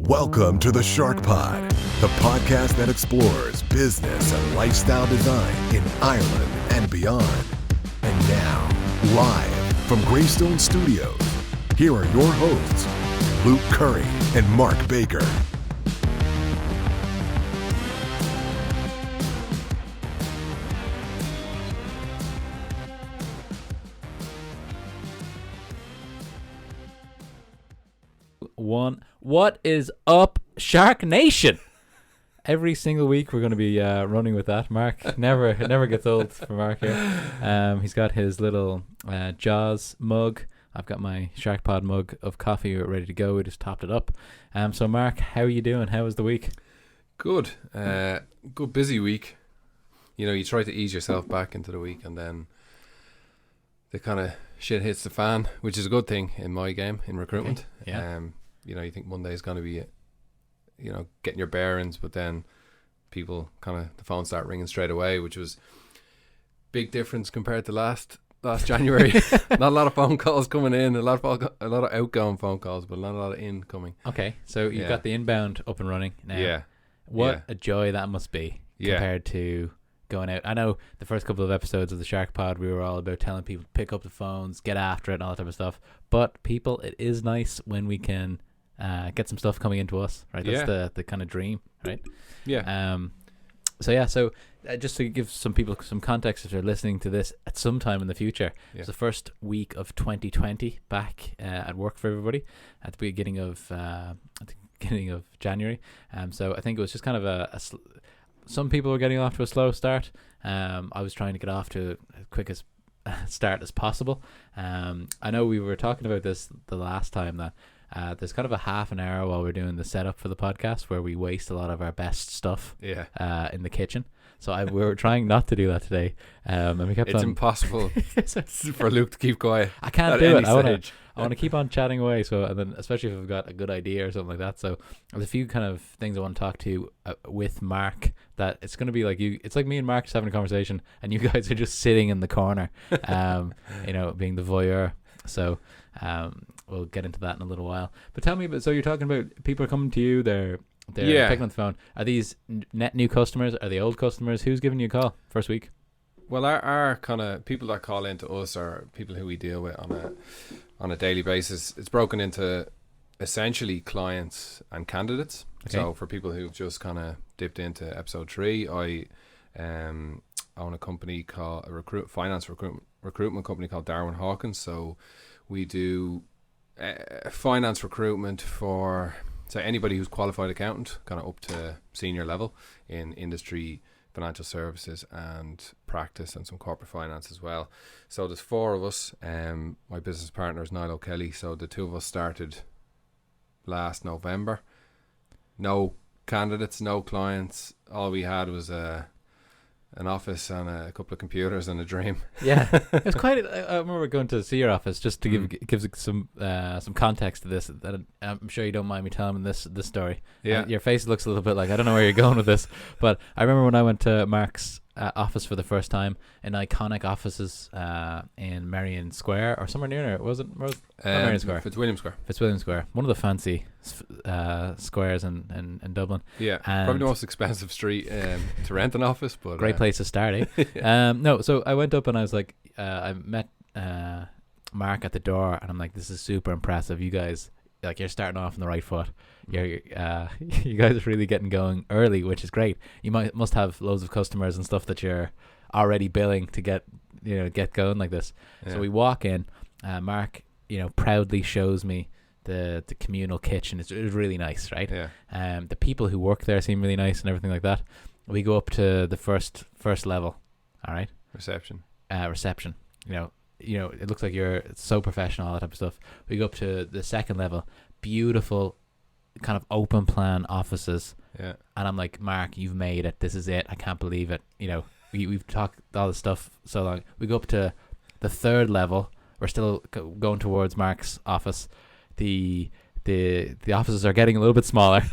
Welcome to the SharkPod, the podcast that explores business and lifestyle design in Ireland and beyond. And now, live from Greystone Studios, here are your hosts, Luke Curry and Mark Baker. What is up, Shark Nation? Every single week we're going to be running with that. Mark never gets old for Mark here. He's got his little Jaws mug. I've got my SharkPod mug of coffee ready to go. We just topped it up. So Mark, how are you doing? How was the week? Good. Good busy week. You know, you try to ease yourself back into the week, and then the kind of shit hits the fan, which is a good thing in my game in recruitment. Okay. Yeah. You know, you think Monday is going to be, you know, getting your bearings, but then people the phones start ringing straight away, which was big difference compared to last January. Not a lot of phone calls coming in, a lot of outgoing phone calls, but not a lot of incoming. Okay, so you've got the inbound up and running now. Yeah. What a joy that must be compared to going out. I know the first couple of episodes of the SharkPod, we were all about telling people to pick up the phones, get after it, and all that type of stuff. But people, it is nice when we can get some stuff coming into us, right? That's the kind of dream, right? Yeah. So just to give some people some context, if they're listening to this at some time in the future, it's the first week of 2020 back at work for everybody at the beginning of January. So I think it was just kind of some people were getting off to a slow start. I was trying to get off to as quick as start as possible. I know we were talking about this the last time that there's kind of a half an hour while we're doing the setup for the podcast where we waste a lot of our best stuff in the kitchen. So we were trying not to do that today, and we kept it's impossible for Luke to keep quiet. I can't do it. I want to keep on chatting away. So, and then especially if I've got a good idea or something like that. So there's a few kind of things I want to talk to with Mark. That it's going to be like it's like me and Mark just having a conversation, and you guys are just sitting in the corner, you know, being the voyeur. So we'll get into that in a little while. But tell me about. So you're talking about people are coming to you. They're picking up the phone. Are these net new customers? Are they old customers? Who's giving you a call first week? Well, our kind of people that call into us are people who we deal with on a daily basis. It's broken into essentially clients and candidates. Okay. So for people who've just kind of dipped into episode 3, I own a company called finance recruitment company called Darwin Hawkins. So we do finance recruitment for anybody who's qualified accountant, kind of up to senior level in industry, financial services and practice, and some corporate finance as well. So there's 4 of us. My business partner is Niall O'Kelly. So the 2 of us started last November. No candidates, no clients. All we had was an office and a couple of computers and a dream. Yeah, it was quite. I remember going to see your office just to give some context to this. That I'm sure you don't mind me telling this story. Yeah, your face looks a little bit like I don't know where you're going with this, but I remember when I went to Mark's office for the first time in iconic offices in Marion Square or somewhere near there. Was it Marion Square? Fitzwilliam Square. One of the fancy squares in Dublin. Yeah, and probably the most expensive street to rent an office, but great place to start, eh? No, so I went up and I was like, I met Mark at the door, and I'm like, this is super impressive. You guys, like, you're starting off on the right foot. You guys are really getting going early, which is great. You must have loads of customers and stuff that you're already billing to get going like this. Yeah. So we walk in, Mark, proudly shows me the communal kitchen. It's really nice, right? Yeah. The people who work there seem really nice and everything like that. We go up to the first level. All right. Reception. It looks like it's so professional, all that type of stuff. We go up to the second level, beautiful kind of open plan offices. Yeah. And I'm like, Mark, you've made it. This is it. I can't believe it. We've talked all this stuff so long. We go up to the third level. We're still going towards Mark's office. The offices are getting a little bit smaller,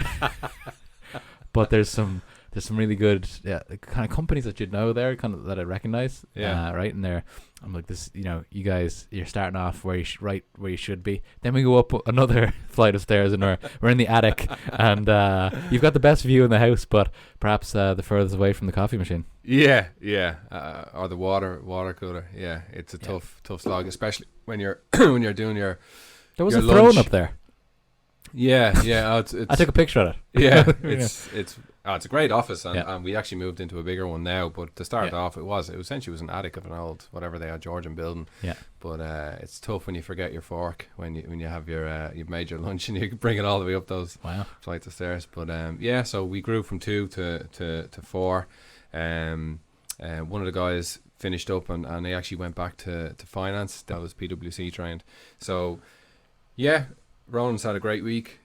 but there's some there's some really good kind of companies that you'd know there, kind of that I recognize. Right in there. I'm like, this, you guys, you're starting off where right where you should be. Then we go up another flight of stairs, and we're in the attic, and you've got the best view in the house, but perhaps the furthest away from the coffee machine. Yeah, or the water cooler. Yeah, it's a tough slog, especially when you're when you're doing your. There was your a lunch. throne up there. Yeah. It's I took a picture of it. Yeah, it's a great office, and we actually moved into a bigger one now. But to start off, it essentially an attic of an old whatever they are Georgian building. Yeah. But it's tough when you forget your fork when you have you've made your lunch and you bring it all the way up those flights of stairs. But so we grew from 2 to 4. One of the guys finished up and he actually went back to finance. That was PwC trained. So Ronan's had a great week.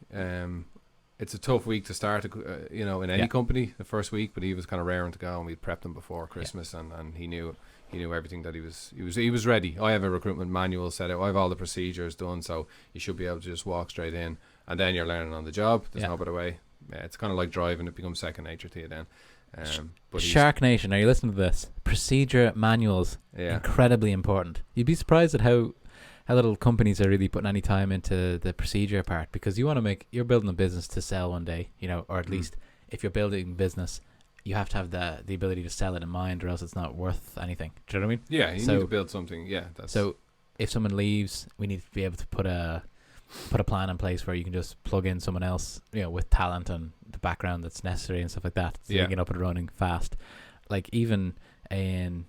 It's a tough week to start, in any company, the first week, but he was kind of raring to go, and we prepped him before Christmas, and he knew everything that he was ready. I have a recruitment manual set out. I have all the procedures done, so you should be able to just walk straight in, and then you're learning on the job. There's no better way. It's kind of like driving; it becomes second nature to you then. But Shark Nation, are you listening to this? Procedure manuals, incredibly important. You'd be surprised at how little companies are really putting any time into the procedure part, because you're building a business to sell one day, or at least if you're building business, you have to have the ability to sell it in mind, or else it's not worth anything. Do you know what I mean? Yeah, you need to build something. Yeah. So if someone leaves, we need to be able to put a plan in place where you can just plug in someone else, with talent and the background that's necessary and stuff like that, so you can get up and running fast. Like even in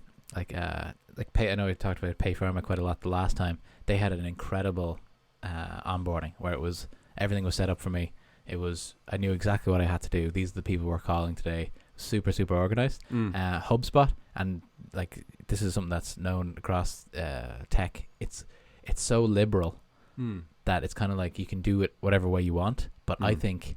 Pay, I know we talked about Paypharma quite a lot the last time. They had an incredible onboarding where everything was set up for me. I knew exactly what I had to do. These are the people we're calling today. Super, super organized. HubSpot, and this is something that's known across tech. It's so liberal that it's kind of like you can do it whatever way you want. But I think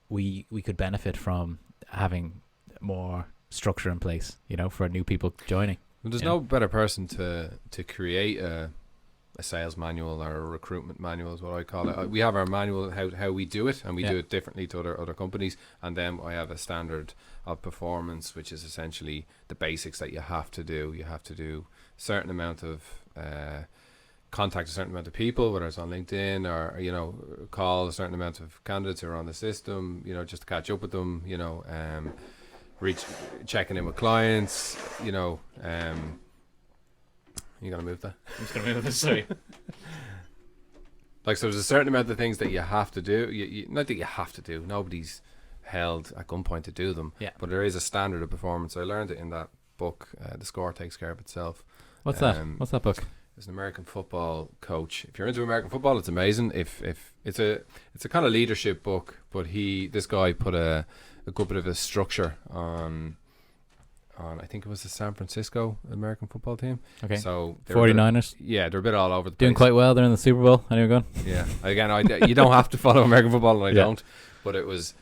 we could benefit from having more structure in place, for new people joining. Well, there's no better person to create a sales manual or a recruitment manual is what I call it. We have our manual how we do it, and we do it differently to other companies, and then I have a standard of performance, which is essentially the basics that you have to do. You have to do a certain amount of contact a certain amount of people, whether it's on LinkedIn or call a certain amount of candidates who are on the system, just to catch up with them, checking in with clients, you gonna move that? I'm just gonna move this. Sorry. So there's a certain amount of things that you have to do. You not that you have to do. Nobody's held at gunpoint to do them. Yeah. But there is a standard of performance. I learned it in that book. The Score Takes Care of Itself. What's that? What's that book? It's an American football coach. If you're into American football, it's amazing. If it's a kind of leadership book, but this guy put a good bit of a structure on I think it was the San Francisco American football team. Okay. So 49ers. They're a bit all over the place. Doing quite well. They're in the Super Bowl. I never gone. Yeah. Again, you don't have to follow American football, and I don't. But it was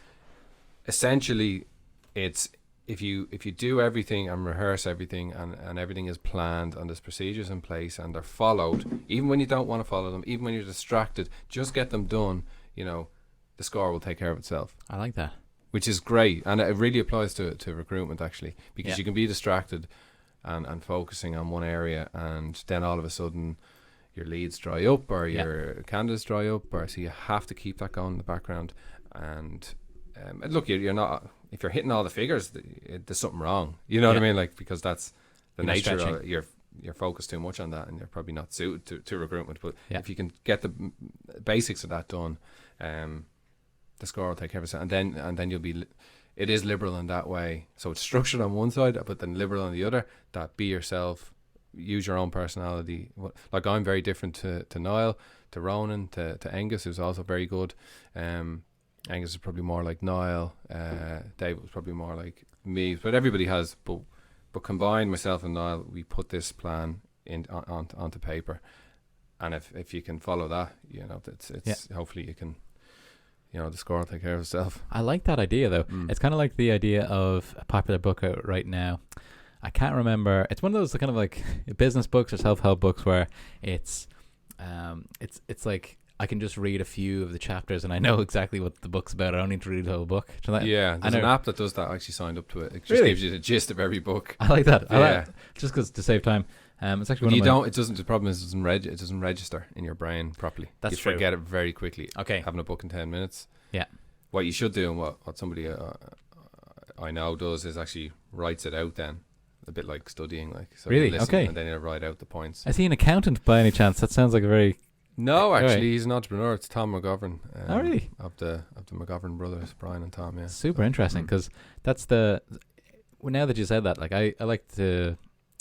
essentially, it's if you do everything and rehearse everything and everything is planned and there's procedures in place and they're followed, even when you don't want to follow them, even when you're distracted, just get them done. The score will take care of itself. I like that. Which is great, and it really applies to recruitment actually, because you can be distracted and focusing on one area, and then all of a sudden your leads dry up or your candidates dry up, so you have to keep that going in the background. And look, you're not, if you're hitting all the figures, there's something wrong. You know what I mean? Because that's the nature of it. You're focused too much on that, and you're probably not suited to recruitment. But if you can get the basics of that done, the score will take care of it, and then you'll be. It is liberal in that way, so it's structured on one side, but then liberal on the other. That be yourself, use your own personality. Like I'm very different to Niall, to Ronan, to Angus, who's also very good. Angus is probably more like Niall. David was probably more like me, but everybody has. But combined, myself and Niall, we put this plan onto paper, and if you can follow that, it's hopefully you can. The score will take care of itself. I like that idea though. It's kind of like the idea of a popular book out right now. I can't remember. It's one of those kind of like business books or self-help books where it's like I can just read a few of the chapters and I know exactly what the book's about. I don't need to read the whole book. Do you know that? Yeah, there's an app that does that. I actually signed up to it. It just Really? gives you the gist of every book. I like that. I Yeah. like, just because to save time. It's actually one You of my, don't. It doesn't. The problem is it doesn't register in your brain properly. That's you true. forget it very quickly. Okay. Having a book in 10 minutes. Yeah. What you should do, and what somebody I know does, is actually writes it out. Then a bit like studying, like so. Really? You listen Okay. And then you write out the points. Is he an accountant by any chance? That sounds like a very... No, Anyway. actually, he's an entrepreneur. It's Tom McGovern. Oh, really? Of the McGovern brothers, Brian and Tom. Yeah. Super interesting, because that's the... Well, now that you said that, like I like to...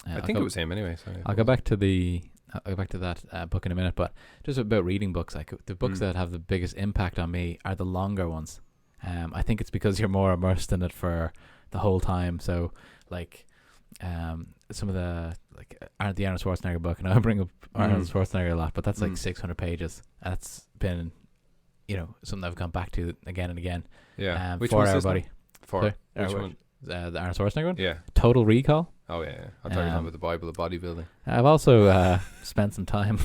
I think it was him anyway. So I'll go back to that book in a minute, but just about reading books, like the books that have the biggest impact on me are the longer ones. I think it's because you're more immersed in it for the whole time. So, like, some of the the Arnold Schwarzenegger book, and I bring up Arnold Schwarzenegger a lot, but that's like 600 pages. That's been, something I've gone back to again and again. Yeah. Which 4 one's Hour this now? Body. Which Sorry, one? The Arnold Schwarzenegger one. Yeah. Total Recall. Oh yeah. I thought you were talking about the Bible of bodybuilding. I've also spent some time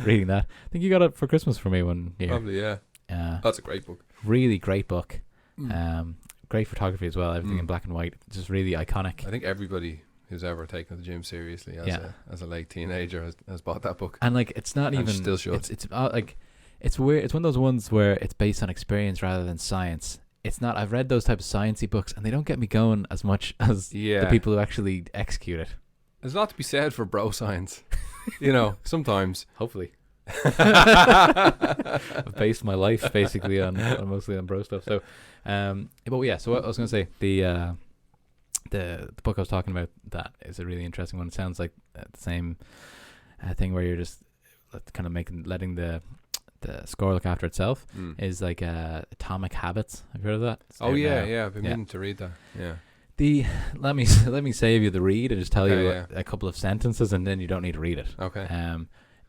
reading that. I think you got it for Christmas for me one year. Probably, yeah. That's a great book. Really great book. Great photography as well. Everything in black and white. Just really iconic. I think everybody who's ever taken the gym seriously as a late teenager has bought that book. And like, it's not And even still should. It's like, it's weird. It's one of those ones where it's based on experience rather than science. It's not. I've read those types of sciencey books, and they don't get me going as much as the people who actually execute it. There's a lot to be said for bro science. Sometimes. Hopefully. I've based my life basically on mostly on bro stuff. So, but yeah. So what I was going to say, the book I was talking about, that is a really interesting one. It sounds like the same thing where you're just kind of letting the score look after itself. Is like Atomic Habits. Have you heard of that? It's Oh out yeah, now. yeah. I've been meaning to read that. Yeah. Let me save you the read and just tell you a couple of sentences, and then you don't need to read it. Okay.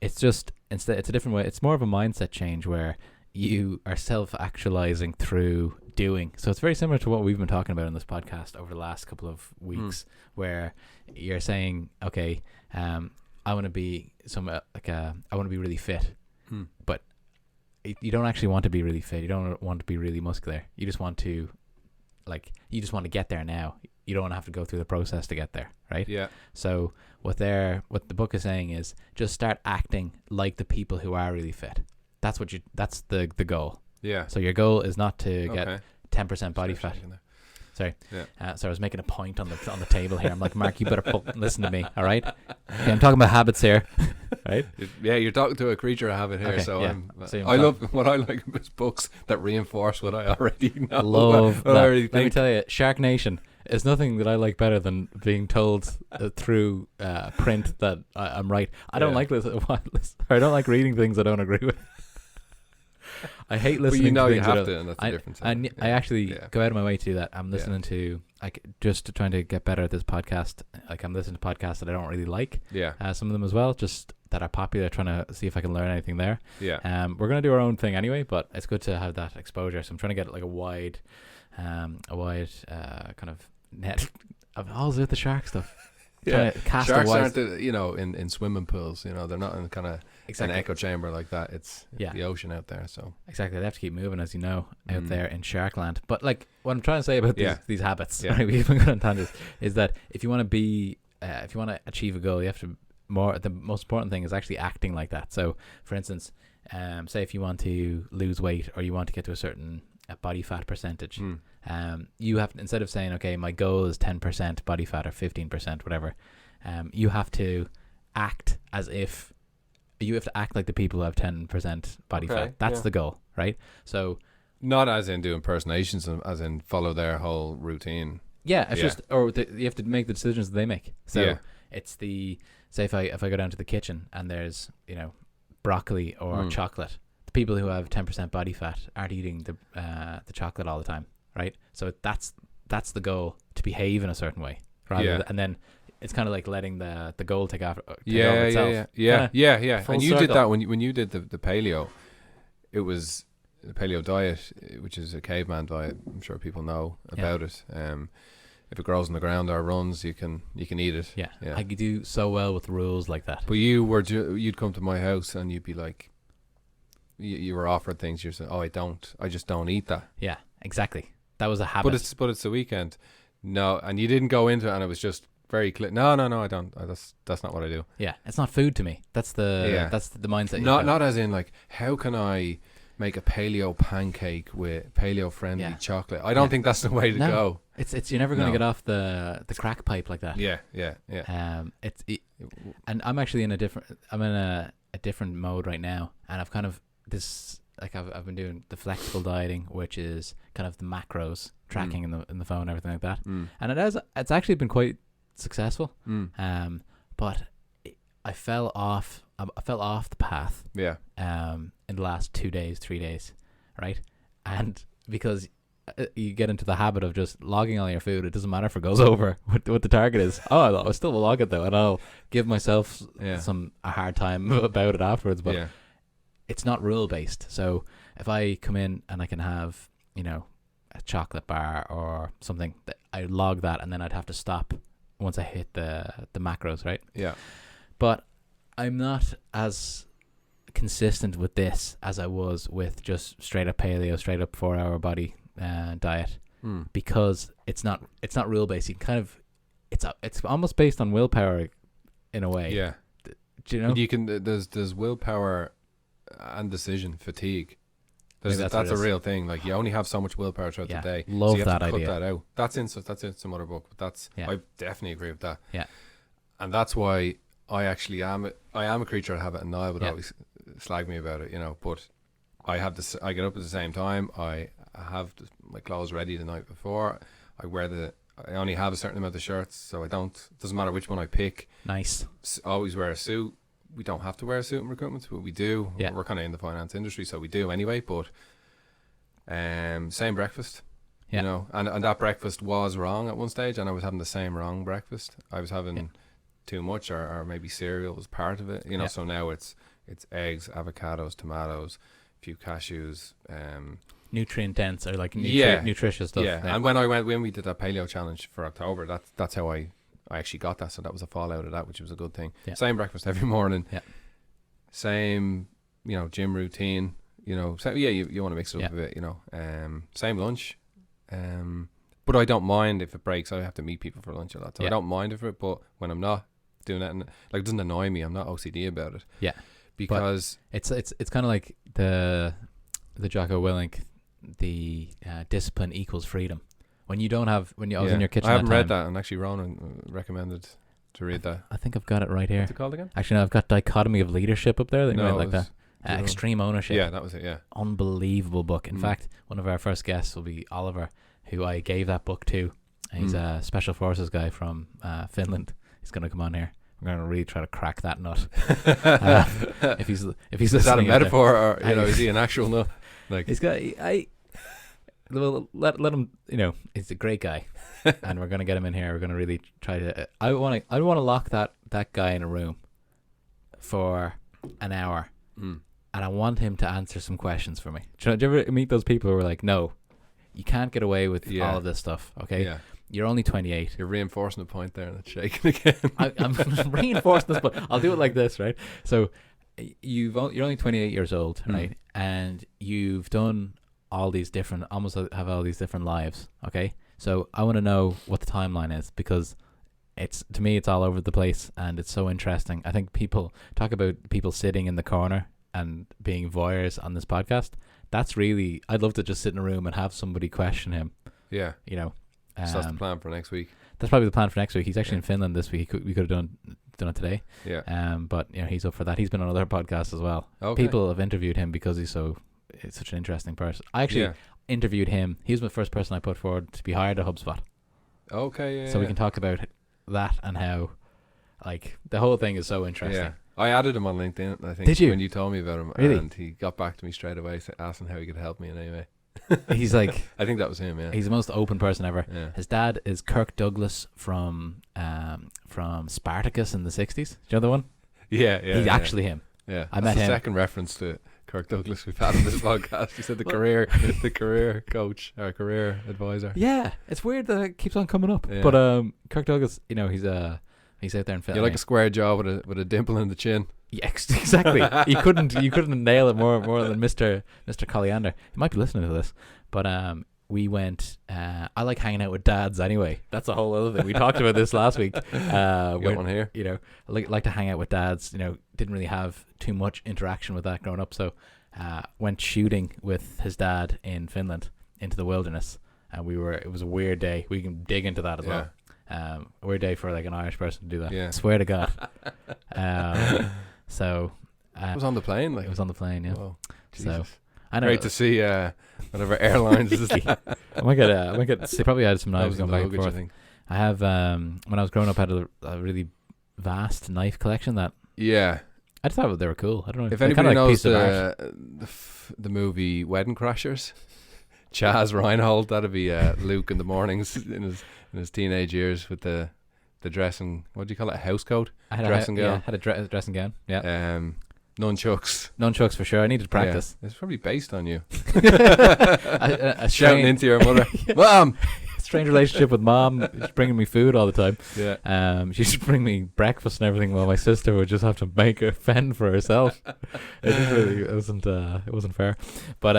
It's just it's a different way. It's more of a mindset change where you are self-actualizing through doing. So it's very similar to what we've been talking about in this podcast over the last couple of weeks, where you're saying, okay, I want to be I want to be really fit, but you don't actually want to be really fit. You don't want to be really muscular. You just want to get there now. You don't want to have to go through the process to get there, right? Yeah. So what the book is saying is just start acting like the people who are really fit. That's the goal. Yeah. So your goal is not to get 10% body fat. Sorry. Yeah. So I was making a point on the table here. I'm like, Mark, you better listen to me, all right? Okay, I'm talking about habits here, right? Yeah, you're talking to a creature of habit here. Okay, so yeah. I love what I like is books that reinforce what I already know. Love what that. I already Let me think. tell you, Shark Nation is nothing that I like better than being told through print that I'm right. I don't like this. I don't like reading things I don't agree with. I hate listening to you things. have to, and that's the difference. I actually go out of my way to do that. I'm listening to, just trying to get better at this podcast. Like, I'm listening to podcasts that I don't really like. Yeah. Some of them as well, just that are popular, trying to see if I can learn anything there. Yeah. We're going to do our own thing anyway, but it's good to have that exposure. So I'm trying to get like a wide kind of net of all the shark stuff. Yeah. Cast Sharks a wide aren't, in swimming pools. They're not in kind of an echo chamber like that. It's the ocean out there. So exactly, they have to keep moving, as you know, out there in Sharkland. But like, what I'm trying to say about these habits, right, we've been going on tangents, is that if you want to achieve a goal, you have to the most important thing is actually acting like that. So, for instance, say if you want to lose weight or you want to get to a certain body fat percentage, you have to, instead of saying, okay, my goal is 10% body fat or 15%, whatever, you have to act as if you have to act like the people who have 10% body fat. That's the goal, right? So not as in do impersonations, as in follow their whole routine. Yeah, it's just, you have to make the decisions that they make. So it's say if I go down to the kitchen and there's, broccoli or chocolate, the people who have 10% body fat aren't eating the chocolate all the time, right? So that's the goal, to behave in a certain way, and then it's kind of like letting the goal take over itself. Yeah. And you circle. did that when you did the paleo. It was the paleo diet, which is a caveman diet. I'm sure people know about it. If it grows in the ground or runs, you can eat it. Yeah. I could do so well with rules like that. But you'd come to my house and you'd be like, you were offered things. You're saying, "Oh, I just don't eat that." Yeah, exactly. That was a habit. But it's the weekend. No, and you didn't go into it, and it was just very clear. No, I don't. That's not what I do. Yeah, it's not food to me. That's the mindset. Not as in like, how can I make a paleo pancake with paleo friendly chocolate? I don't think that's the way to go. It's you're never going to get off the crack pipe like that. Yeah. And I'm actually in a different mode right now, and I've kind of I've been doing the flexible dieting, which is kind of the macros tracking in the phone, everything like that, and it's actually been quite successful. But I fell off the path. Yeah. In the last 2 days, 3 days, right? And because you get into the habit of just logging all your food, it doesn't matter if it goes over what the target is. I'll still log it though, and I'll give myself a hard time about it afterwards. But it's not rule based. So if I come in and I can have, a chocolate bar or something, that I log that, and then I'd have to stop once I hit the macros, right? Yeah. But I'm not as consistent with this as I was with just straight up paleo, straight up 4 hour body diet, because it's not rule based. You kind of it's almost based on willpower in a way. Yeah. Do you know? You can there's willpower and decision fatigue. That's a real thing. Like, you only have so much willpower throughout the day. Love so you have that to cut idea. that out. That's in some other book, but I definitely agree with that. Yeah. And that's why I actually am a creature of habit, and Niall would always slag me about it, but I get up at the same time. I have my clothes ready the night before. I only have a certain amount of shirts, so it doesn't matter which one I pick. Nice. Always wear a suit. We don't have to wear a suit in recruitment, but we do. Yeah. We're kind of in the finance industry, so we do anyway. But same breakfast, and that breakfast was wrong at one stage, and I was having the same wrong breakfast. I was having too much, or maybe cereal was part of it, So now it's eggs, avocados, tomatoes, a few cashews, nutrient dense or like nutritious stuff. Yeah. And when we did that paleo challenge for October, that's how I actually got that. So that was a fallout of that, which was a good thing. Yeah. Same breakfast every morning. Yeah. Same, gym routine. You want to mix it up a bit. Same lunch. But I don't mind if it breaks. I have to meet people for lunch a lot, so I don't mind if it. But when I'm not doing that, and it doesn't annoy me, I'm not OCD about it. Yeah. Because but it's kind of like the Jocko Willink, the discipline equals freedom. When I was in your kitchen, I haven't read that, and actually Ronan recommended to read that. I think I've got it right here. What's it called again? Actually, no, I've got Dichotomy of Leadership up there. Like that. Extreme Ownership. Yeah, that was it. Yeah, unbelievable book. In fact, one of our first guests will be Oliver, who I gave that book to. He's a special forces guy from Finland. He's going to come on here. I'm going to really try to crack that nut. If he's is that a metaphor, or is he an actual nut? Like, he's got let him. He's a great guy, and we're going to get him in here. We're going to really try to. I want to lock that guy in a room for an hour, and I want him to answer some questions for me. Do you ever meet those people who are like, no, you can't get away with all of this stuff, okay? Yeah. You're only 28. You're reinforcing the point there, and it's shaking again. I'm reinforcing this, but I'll do it like this, right? So you're only 28 years old, right? And you've done almost have all these different lives, okay? So I want to know what the timeline is, because to me it's all over the place, and it's so interesting. I think people talk about people sitting in the corner and being voyeurs on this podcast. That's really, I'd love to just sit in a room and have somebody question him. Yeah. So that's the plan for next week. That's probably the plan for next week. He's actually in Finland this week. We could have done it today. Yeah. But he's up for that. He's been on other podcasts as well. Okay. People have interviewed him because he's such an interesting person. I actually interviewed him. He was the first person I put forward to be hired at HubSpot. Okay. So we can talk about that and how, like, the whole thing is so interesting. Yeah. I added him on LinkedIn, I think. Did you? When you told me about him. Really? And he got back to me straight away, asking how he could help me in any way. He's like, I think that was him. Yeah, he's the most open person ever. Yeah. His dad is Kirk Douglas from Spartacus in the 60s. Do you know the one? Yeah. He's actually him. Yeah, I met him. Second reference to Kirk Douglas we've had on this podcast. He said the career coach or career advisor. Yeah, it's weird that it keeps on coming up. Yeah. But Kirk Douglas, he's out there in Finland. You like a square jaw with a dimple in the chin. Yeah, exactly. You couldn't nail it more than Mr. Colliander. He might be listening to this, but we went. I like hanging out with dads anyway. That's a whole other thing. We talked about this last week. Got one here. You know, I like to hang out with dads. You know, didn't really have too much interaction with that growing up, so went shooting with his dad in Finland into the wilderness, and it was a weird day. We can dig into that as well. A weird day for like an Irish person to do that. Yeah. I swear to God. So it was on the plane. it was on the plane. Yeah. Whoa, So Jesus. I know. Great to see whatever airlines is. I might get. They probably had some knives going back and I forth. think. I have when I was growing up, I had a really vast knife collection that Yeah. I just thought they were cool. I don't know. If They're anybody kinda like knows pieces of art. the movie Wedding Crashers, Chaz Reinhold, that'd be Luke in the mornings in his teenage years with the dressing. What do you call it? A house coat. I had dressing gown. Yeah, had a dressing gown. Yeah. Nunchucks. Nunchucks for sure. I needed practice. Yeah. It's probably based on you. a Shouting into your mother, Mom. strange relationship with Mom. She's bringing me food all the time. Yeah. She used to bring me breakfast and everything, while my sister would just have to make her fend for herself. It wasn't fair. But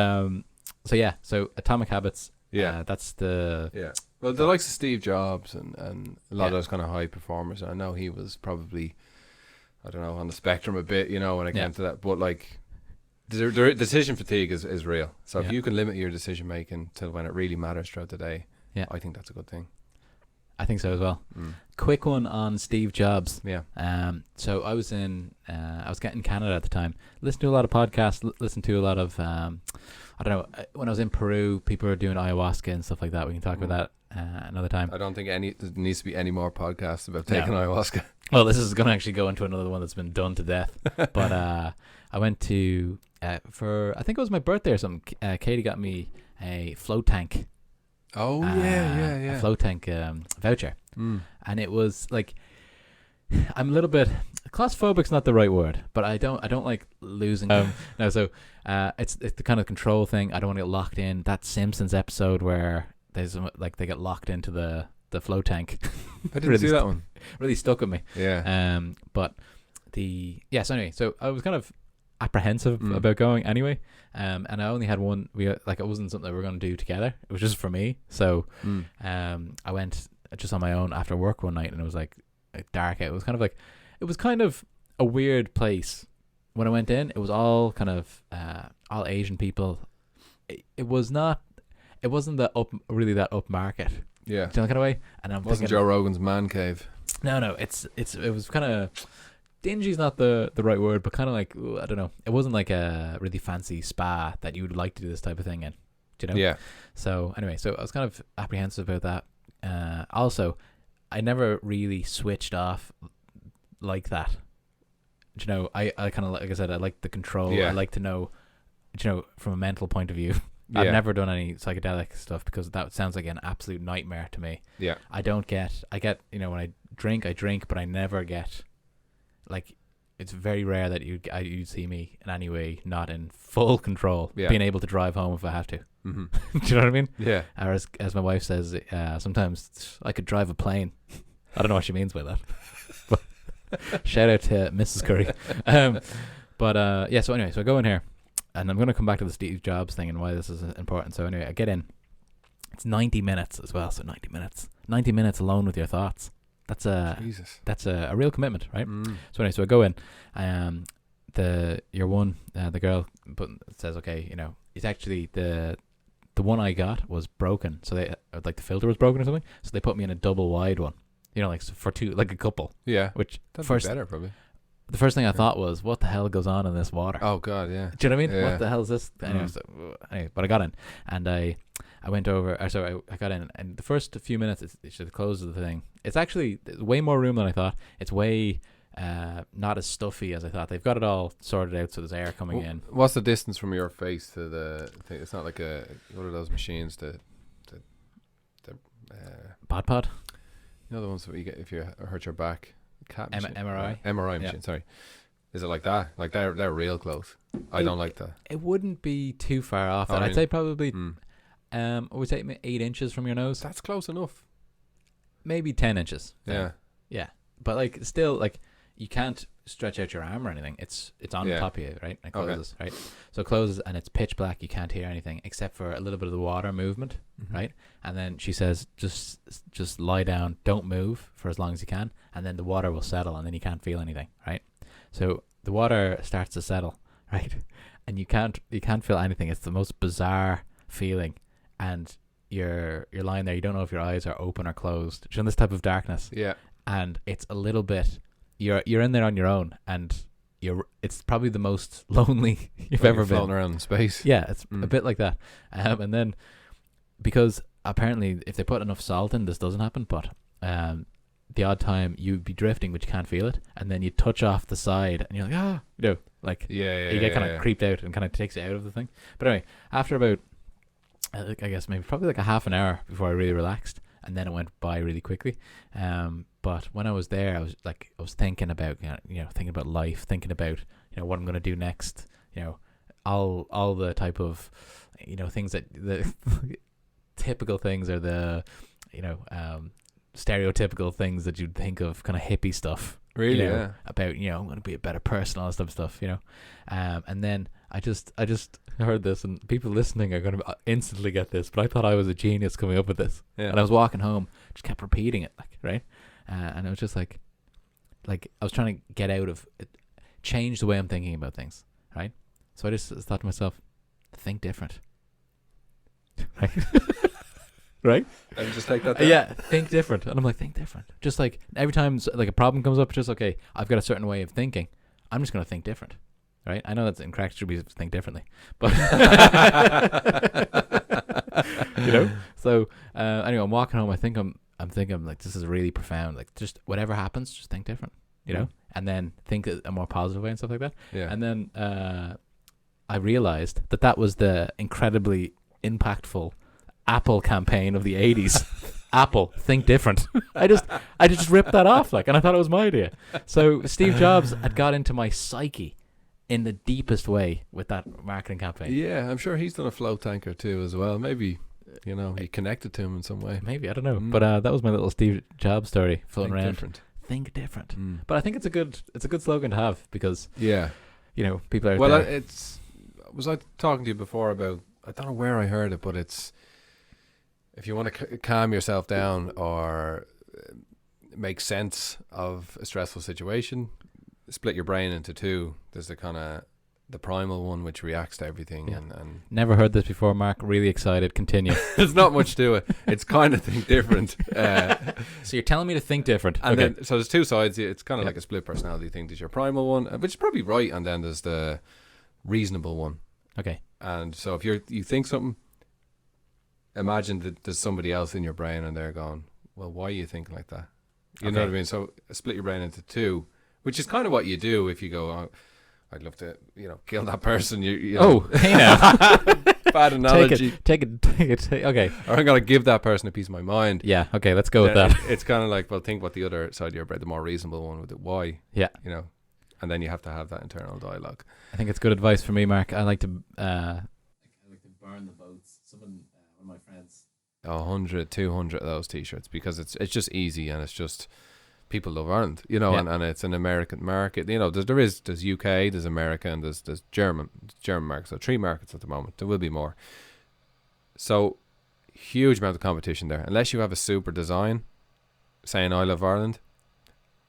so yeah. So Atomic Habits. Yeah. That's the. Yeah. Well, the likes of Steve Jobs and a lot Yeah. of those kind of high performers. I know he was probably, I don't know, on the spectrum a bit, when it Yeah. came to that. But like, the decision fatigue is real. So Yeah. if you can limit your decision making till when it really matters throughout the day, Yeah. I think that's a good thing. I think so as well. Mm. Quick one on Steve Jobs. Yeah. So I was in Canada at the time. Listened to a lot of podcasts. Listened to a lot of I don't know. When I was in Peru, people were doing ayahuasca and stuff like that. We can talk about that another time. I don't think there needs to be any more podcasts about No. taking ayahuasca. Well, this is going to actually go into another one that's been done to death. But I went to for I think it was my birthday or something. Katie got me a float tank. Oh A float tank voucher. Mm. And it was like, I'm a little bit claustrophobic's not the right word, but I don't like losing. No, so it's the kind of control thing. I don't want to get locked in. That Simpsons episode where there's like they get locked into the float tank. I didn't see that one. Really stuck with me. Yeah. But so anyway, so I was kind of apprehensive about going anyway. And I only had one. It wasn't something that we were going to do together. It was just for me. So I went just on my own after work one night, and it was like dark out. It was kind of a weird place. When I went in, it was all kind of all Asian people. It wasn't that up market. Yeah. Do you know that kind of way? And I'm Wasn't thinking, Joe Rogan's man cave. No. It was kind of dingy is not the right word, but kind of like, I don't know. It wasn't like a really fancy spa that you would like to do this type of thing in. Do you know? Yeah. So anyway, so I was kind of apprehensive about that. Also, I never really switched off like that. Do you know, I kind of, like I said, I like the control. Yeah. I like to know, from a mental point of view. Yeah. I've never done any psychedelic stuff because that sounds like an absolute nightmare to me. Yeah. I get, when I drink, but I never get, like, it's very rare that you'd see me in any way not in full control, being able to drive home if I have to. Mm-hmm. Do you know what I mean? Yeah. Or as my wife says, sometimes I could drive a plane. I don't know what she means by that. But shout out to Mrs. Curry. So anyway, so I go in here, and I'm going to come back to the Steve Jobs thing and why this is important. So anyway, I get in. It's 90 minutes as well. So 90 minutes alone with your thoughts. That's a real commitment, right? So anyway, so I go in. The girl says, okay, it's actually the one I got was broken. So they like the filter was broken or something. So they put me in a double wide one. Like for two, like a couple. Yeah. Which that'd first be better probably. The first thing I thought was, what the hell goes on in this water? Oh God, yeah. Do you know what I mean? Yeah. What the hell is this? Anyway, but I got in, and I went over. I got in, and the first few minutes, it's the close of the thing. It's actually way more room than I thought. It's way not as stuffy as I thought. They've got it all sorted out, so there's air coming in. What's the distance from your face to the thing? It's not like one of those machines Pod. You know the ones that you get if you hurt your back. MRI. MRI machine. Sorry. Is it like that? Like they're real close. I don't like that. It wouldn't be too far off. Oh, I'd really? say probably. I would say 8 inches from your nose. That's close enough. Maybe 10 inches. Yeah. Yeah, but like still, like you can't stretch out your arm or anything. It's on Yeah. top of you, right? And it Okay. closes, right? So it closes and it's pitch black. You can't hear anything except for a little bit of the water movement, right? And then she says, just lie down, don't move for as long as you can, and then the water will settle, and then you can't feel anything, right? So the water starts to settle, right? And you can't feel anything. It's the most bizarre feeling, and you're lying there. You don't know if your eyes are open or closed. You're in this type of darkness, Yeah. and it's a little bit. You're in there on your own, and it's probably the most lonely you've ever been. Floating around in space. Yeah, it's a bit like that. And then because apparently if they put enough salt in, this doesn't happen. But the odd time you'd be drifting, but you can't feel it, and then you touch off the side, and you're like, like Yeah. you get kind of creeped out, and kind of takes you out of the thing. But anyway, after about I guess maybe probably like a half an hour before I really relaxed, and then it went by really quickly. But when I was there, I was thinking about thinking about life, thinking about what I'm going to do next. All the type of things that the typical things are the stereotypical things that you'd think of, kind of hippie stuff. Really? Yeah. About I'm going to be a better person, all that stuff. And then I just heard this, and people listening are going to instantly get this, but I thought I was a genius coming up with this. Yeah. And I was walking home, just kept repeating it, right? And it was just like I was trying to get out of it, change the way I'm thinking about things, right? So I just thought to myself, think different, right? Right? And just take that down. Yeah, think different. And I'm like, think different. Just like every time like a problem comes up, just okay, I've got a certain way of thinking. I'm just going to think different, right? I know that's incorrect. Should we think differently? But So anyway, I'm walking home. I'm thinking like, this is really profound. Like, just whatever happens, just think different, and then think a more positive way and stuff like that. Yeah. And then I realized that was the incredibly impactful Apple campaign of the 80s. Apple, think different. I just ripped that off, and I thought it was my idea. So Steve Jobs had got into my psyche in the deepest way with that marketing campaign. Yeah, I'm sure he's done a float tanker too as well. Maybe you connected to him in some way. Maybe, I don't know. But that was my little Steve Jobs story floating around. Different. Think different. But I think it's a good slogan to have, because people are there. Was I talking to you before about, I don't know where I heard it, but it's, if you want to calm yourself down or make sense of a stressful situation, split your brain into two. There's the primal one, which reacts to everything. Yeah. And Never heard this before, Mark. Really excited. Continue. there's not much to it. It's kind of think different. So you're telling me to think different. And okay. then, so there's two sides. It's kind of like a split personality thing. There's your primal one, which is probably right, and then there's the reasonable one. Okay. And so if you think something, imagine that there's somebody else in your brain, and they're going, well, why are you thinking like that? You know what I mean? So split your brain into two, which is kind of what you do if you go, oh, I'd love to, kill that person. You know. Oh, hey now. Bad analogy. Take it. Okay. Or I'm going to give that person a piece of my mind. Yeah. Okay. Let's go with that. It's kind of like, well, think what the other side of your brain, the more reasonable one, with it. Why? Yeah. And then you have to have that internal dialogue. I think it's good advice for me, Mark. I like to burn the boats. One of my friends. 100, 200 of those t-shirts, because it's just easy, and it's just, people love Ireland, and it's an American market. There's UK, there's America, and there's German market. So 3 markets at the moment. There will be more. So huge amount of competition there. Unless you have a super design saying I love Ireland,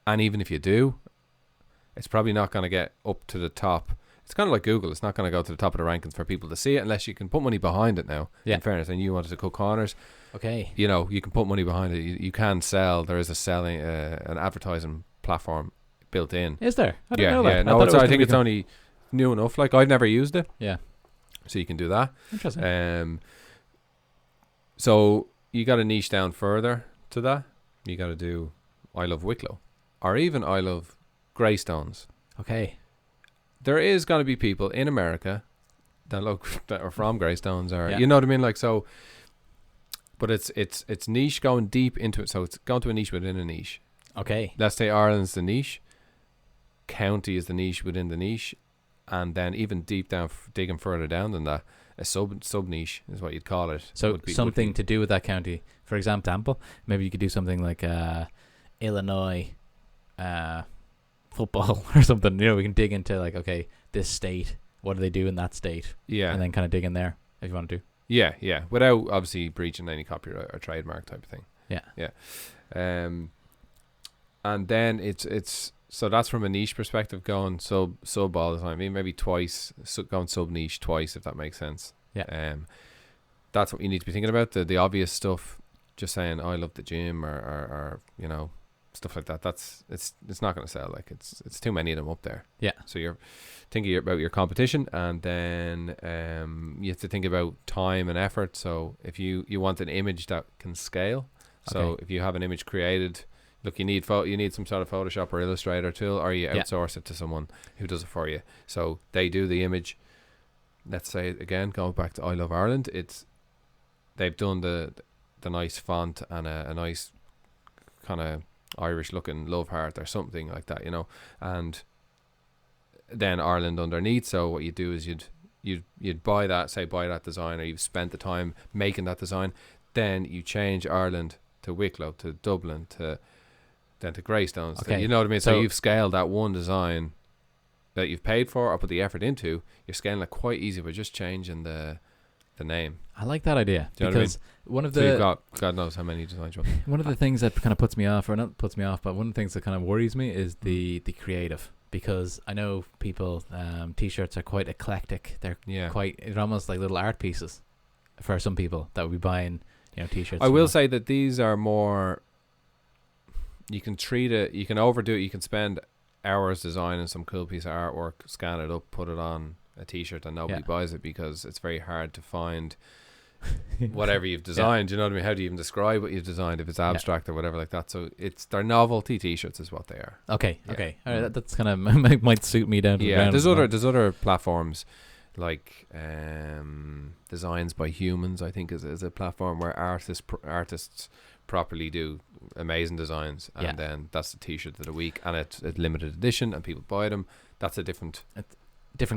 and even if you do, it's probably not going to get up to the top. It's kind of like Google. It's not going to go to the top of the rankings for people to see it, unless you can put money behind it now. Yeah. In fairness, and you wanted to cut corners. Okay. You can put money behind it. You can sell. There is an advertising platform built in. Is there? I didn't know that. Yeah. No, I think it's only new enough. Like, I've never used it. Yeah. So you can do that. Interesting. So you got to niche down further to that. You got to do I love Wicklow, or even I love Greystones. Okay. There is going to be people in America that are from Greystones, or you know what I mean, like, so. But it's niche, going deep into it. So it's going to a niche within a niche. Okay. Let's say Ireland's the niche, county is the niche within the niche, and then even deep down, digging further down than that, a sub niche is what you'd call it. So something to do with that county. For example, maybe you could do something like Illinois football or something. You know, we can dig into like, okay, this state, what do they do in that state? Yeah. And then kind of dig in there if you want to do. Yeah. Without obviously breaching any copyright or trademark type of thing. Yeah. And then it's so that's from a niche perspective, going sub all the time. I mean, maybe twice, going sub niche twice, if that makes sense. Yeah. That's what you need to be thinking about. The obvious stuff, just saying, I love the gym or you know, stuff like that. It's not going to sell. Like it's too many of them up there. Yeah. So you're thinking about your competition, and then you have to think about time and effort. So if you want an image that can scale, so if you have an image created, look, you need some sort of Photoshop or Illustrator tool, or you outsource it to someone who does it for you. So they do the image. Let's say again, going back to I Love Ireland, they've done the nice font and a nice kind of Irish looking love heart or something like that, you know, and then Ireland underneath. So what you do is you'd buy that design, or you've spent the time making that design, then you change Ireland to Wicklow, to Dublin, then to Greystones. Okay. You know what I mean? So you've scaled that one design that you've paid for or put the effort into. You're scaling it quite easy by just changing the name. I like that idea, Do you know what I because one of So the you've got God knows how many designs you want. one of the things that kind of puts me off, or not puts me off, but one of the things that kind of worries me is the creative, because I know people t-shirts are quite eclectic. They're they're almost like little art pieces for some people that would be buying, you know, t-shirts. I will say that these are more, you can treat it, you can overdo it, you can spend hours designing some cool piece of artwork, scan it up, put it on a t-shirt, and nobody buys it because it's very hard to find whatever you've designed. You know what I mean? How do you even describe what you've designed if it's abstract or whatever like that? So they're novelty t-shirts is what they are. Okay. All right, that's kind of might suit me down to the ground. There's other platforms like Designs by Humans, I think is a platform where artists properly do amazing designs, and then that's the t-shirt of the week, and it's limited edition and people buy them. That's a different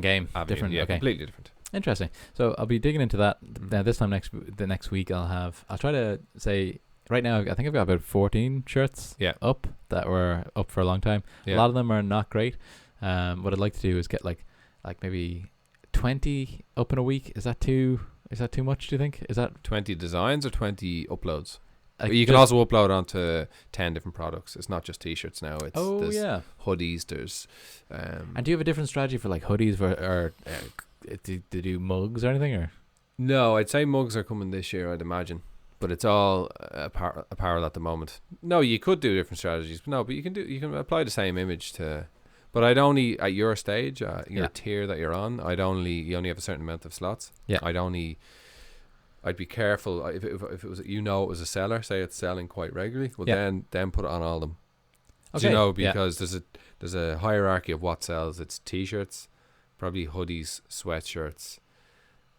game. Avenue. Different, completely different. Interesting. So I'll be digging into that. This time the next week I'll try to say, right now I think I've got about 14 shirts up that were up for a long time. A lot of them are not great. What I'd like to do is get like maybe 20 up in a week. Is that too much, do you think? Is that 20 designs or 20 uploads? You can also upload onto 10 different products. It's not just t-shirts now. It's hoodies, there's and do you have a different strategy for like hoodies or do they do mugs or anything? Or no, I'd say mugs are coming this year, I'd imagine, but it's all apparel at the moment. No, you could do different strategies, but you can apply the same image to, but I'd only, at your stage, your tier that you're on, you only have a certain amount of slots. I'd be careful if it was, you know, it was a seller, say it's selling quite regularly, well then put it on all of them. Okay. You know, because there's a hierarchy of what sells. It's t-shirts, probably hoodies, sweatshirts,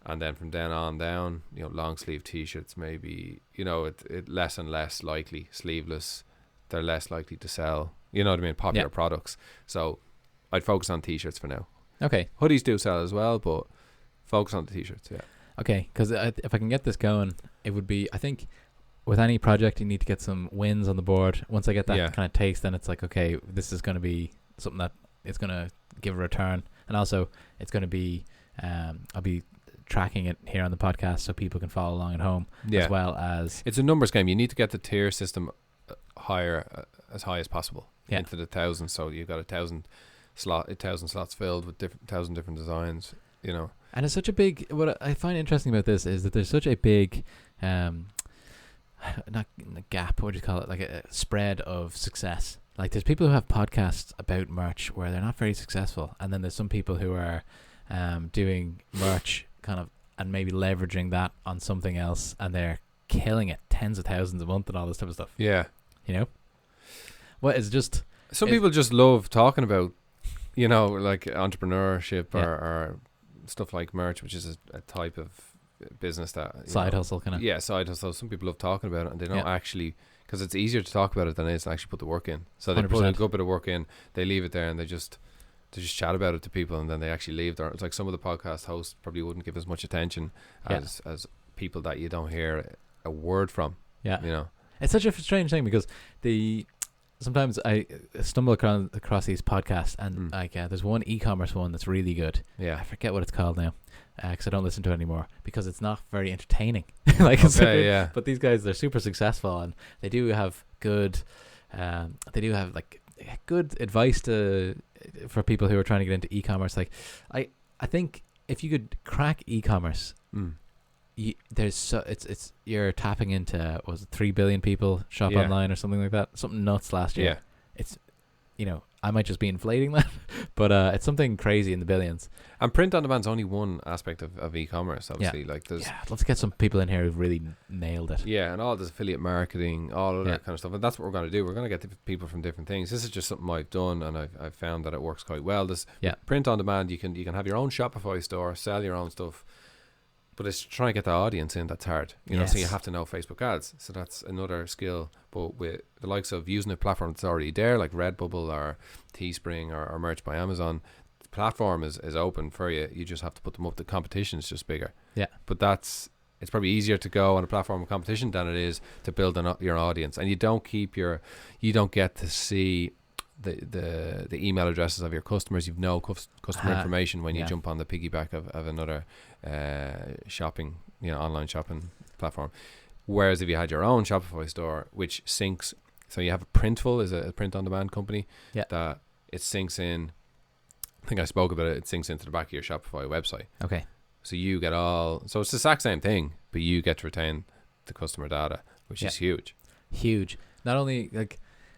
and then from then on down, you know, long sleeve t-shirts, maybe, you know, it less and less likely. Sleeveless, they're less likely to sell, you know what I mean, popular products. So I'd focus on t-shirts for now. Okay. Hoodies do sell as well, but focus on the t-shirts. Okay, because if I can get this going, it would be, I think, with any project, you need to get some wins on the board. Once I get that kind of taste, then it's like, okay, this is going to be something that it's going to give a return. And also, it's going to be, I'll be tracking it here on the podcast so people can follow along at home, as well as... It's a numbers game. You need to get the tier system higher, as high as possible, into the thousands. So you've got 1,000 slots filled with 1,000 different designs, you know. And it's such a big, what I find interesting about this is that there's such a big, not a gap, what do you call it, like a spread of success. Like there's people who have podcasts about merch where they're not very successful, and then there's some people who are doing merch kind of and maybe leveraging that on something else, and they're killing it, tens of thousands a month and all this type of stuff. Yeah. You know? Well, it's just... Some people just love talking about, you know, like entrepreneurship or stuff like merch, which is a type of business that side hustle kind of. Side hustle. Some people love talking about it, and they don't actually, because it's easier to talk about it than it is to actually put the work in. So they 100%. Put a good bit of work in, they leave it there, and they just chat about it to people, and then they actually leave there. It's like some of the podcast hosts probably wouldn't give as much attention as people that you don't hear a word from. You know, it's such a strange thing because sometimes I stumble across these podcasts, and like there's one e-commerce one that's really good. Yeah. I forget what it's called now, because I don't listen to it anymore because it's not very entertaining. Like, Yeah. But these guys, they're super successful, and they do have good, like good advice for people who are trying to get into e-commerce. Like, I think if you could crack e-commerce, it's you're tapping into, was it 3 billion people shop online or something like that, something nuts last year. Yeah. It's, I might just be inflating that, but it's something crazy in the billions. And print on demand's only one aspect of e-commerce, obviously. Like there's let's get some people in here who've really nailed it. Yeah, and all this affiliate marketing, all of that kind of stuff, and that's what we're going to do. We're going to get people from different things. This is just something I've done, and I've found that it works quite well. This print on demand, you can have your own Shopify store, sell your own stuff, but it's trying to get the audience in that's hard. So you have to know Facebook ads. So that's another skill. But with the likes of using a platform that's already there, like Redbubble or Teespring or Merch by Amazon, the platform is open for you. You just have to put them up. The competition is just bigger. Yeah. But it's probably easier to go on a platform of competition than it is to build your audience. And you don't get to see the email addresses of your customers. You've no customer information when you jump on the piggyback of another shopping, online shopping platform. Whereas if you had your own Shopify store, which syncs, so you have Printful is a print on demand company that it syncs in. I think I spoke about it. It syncs into the back of your Shopify website. Okay. So you get so it's the exact same thing, but you get to retain the customer data, which is huge. Huge. Not only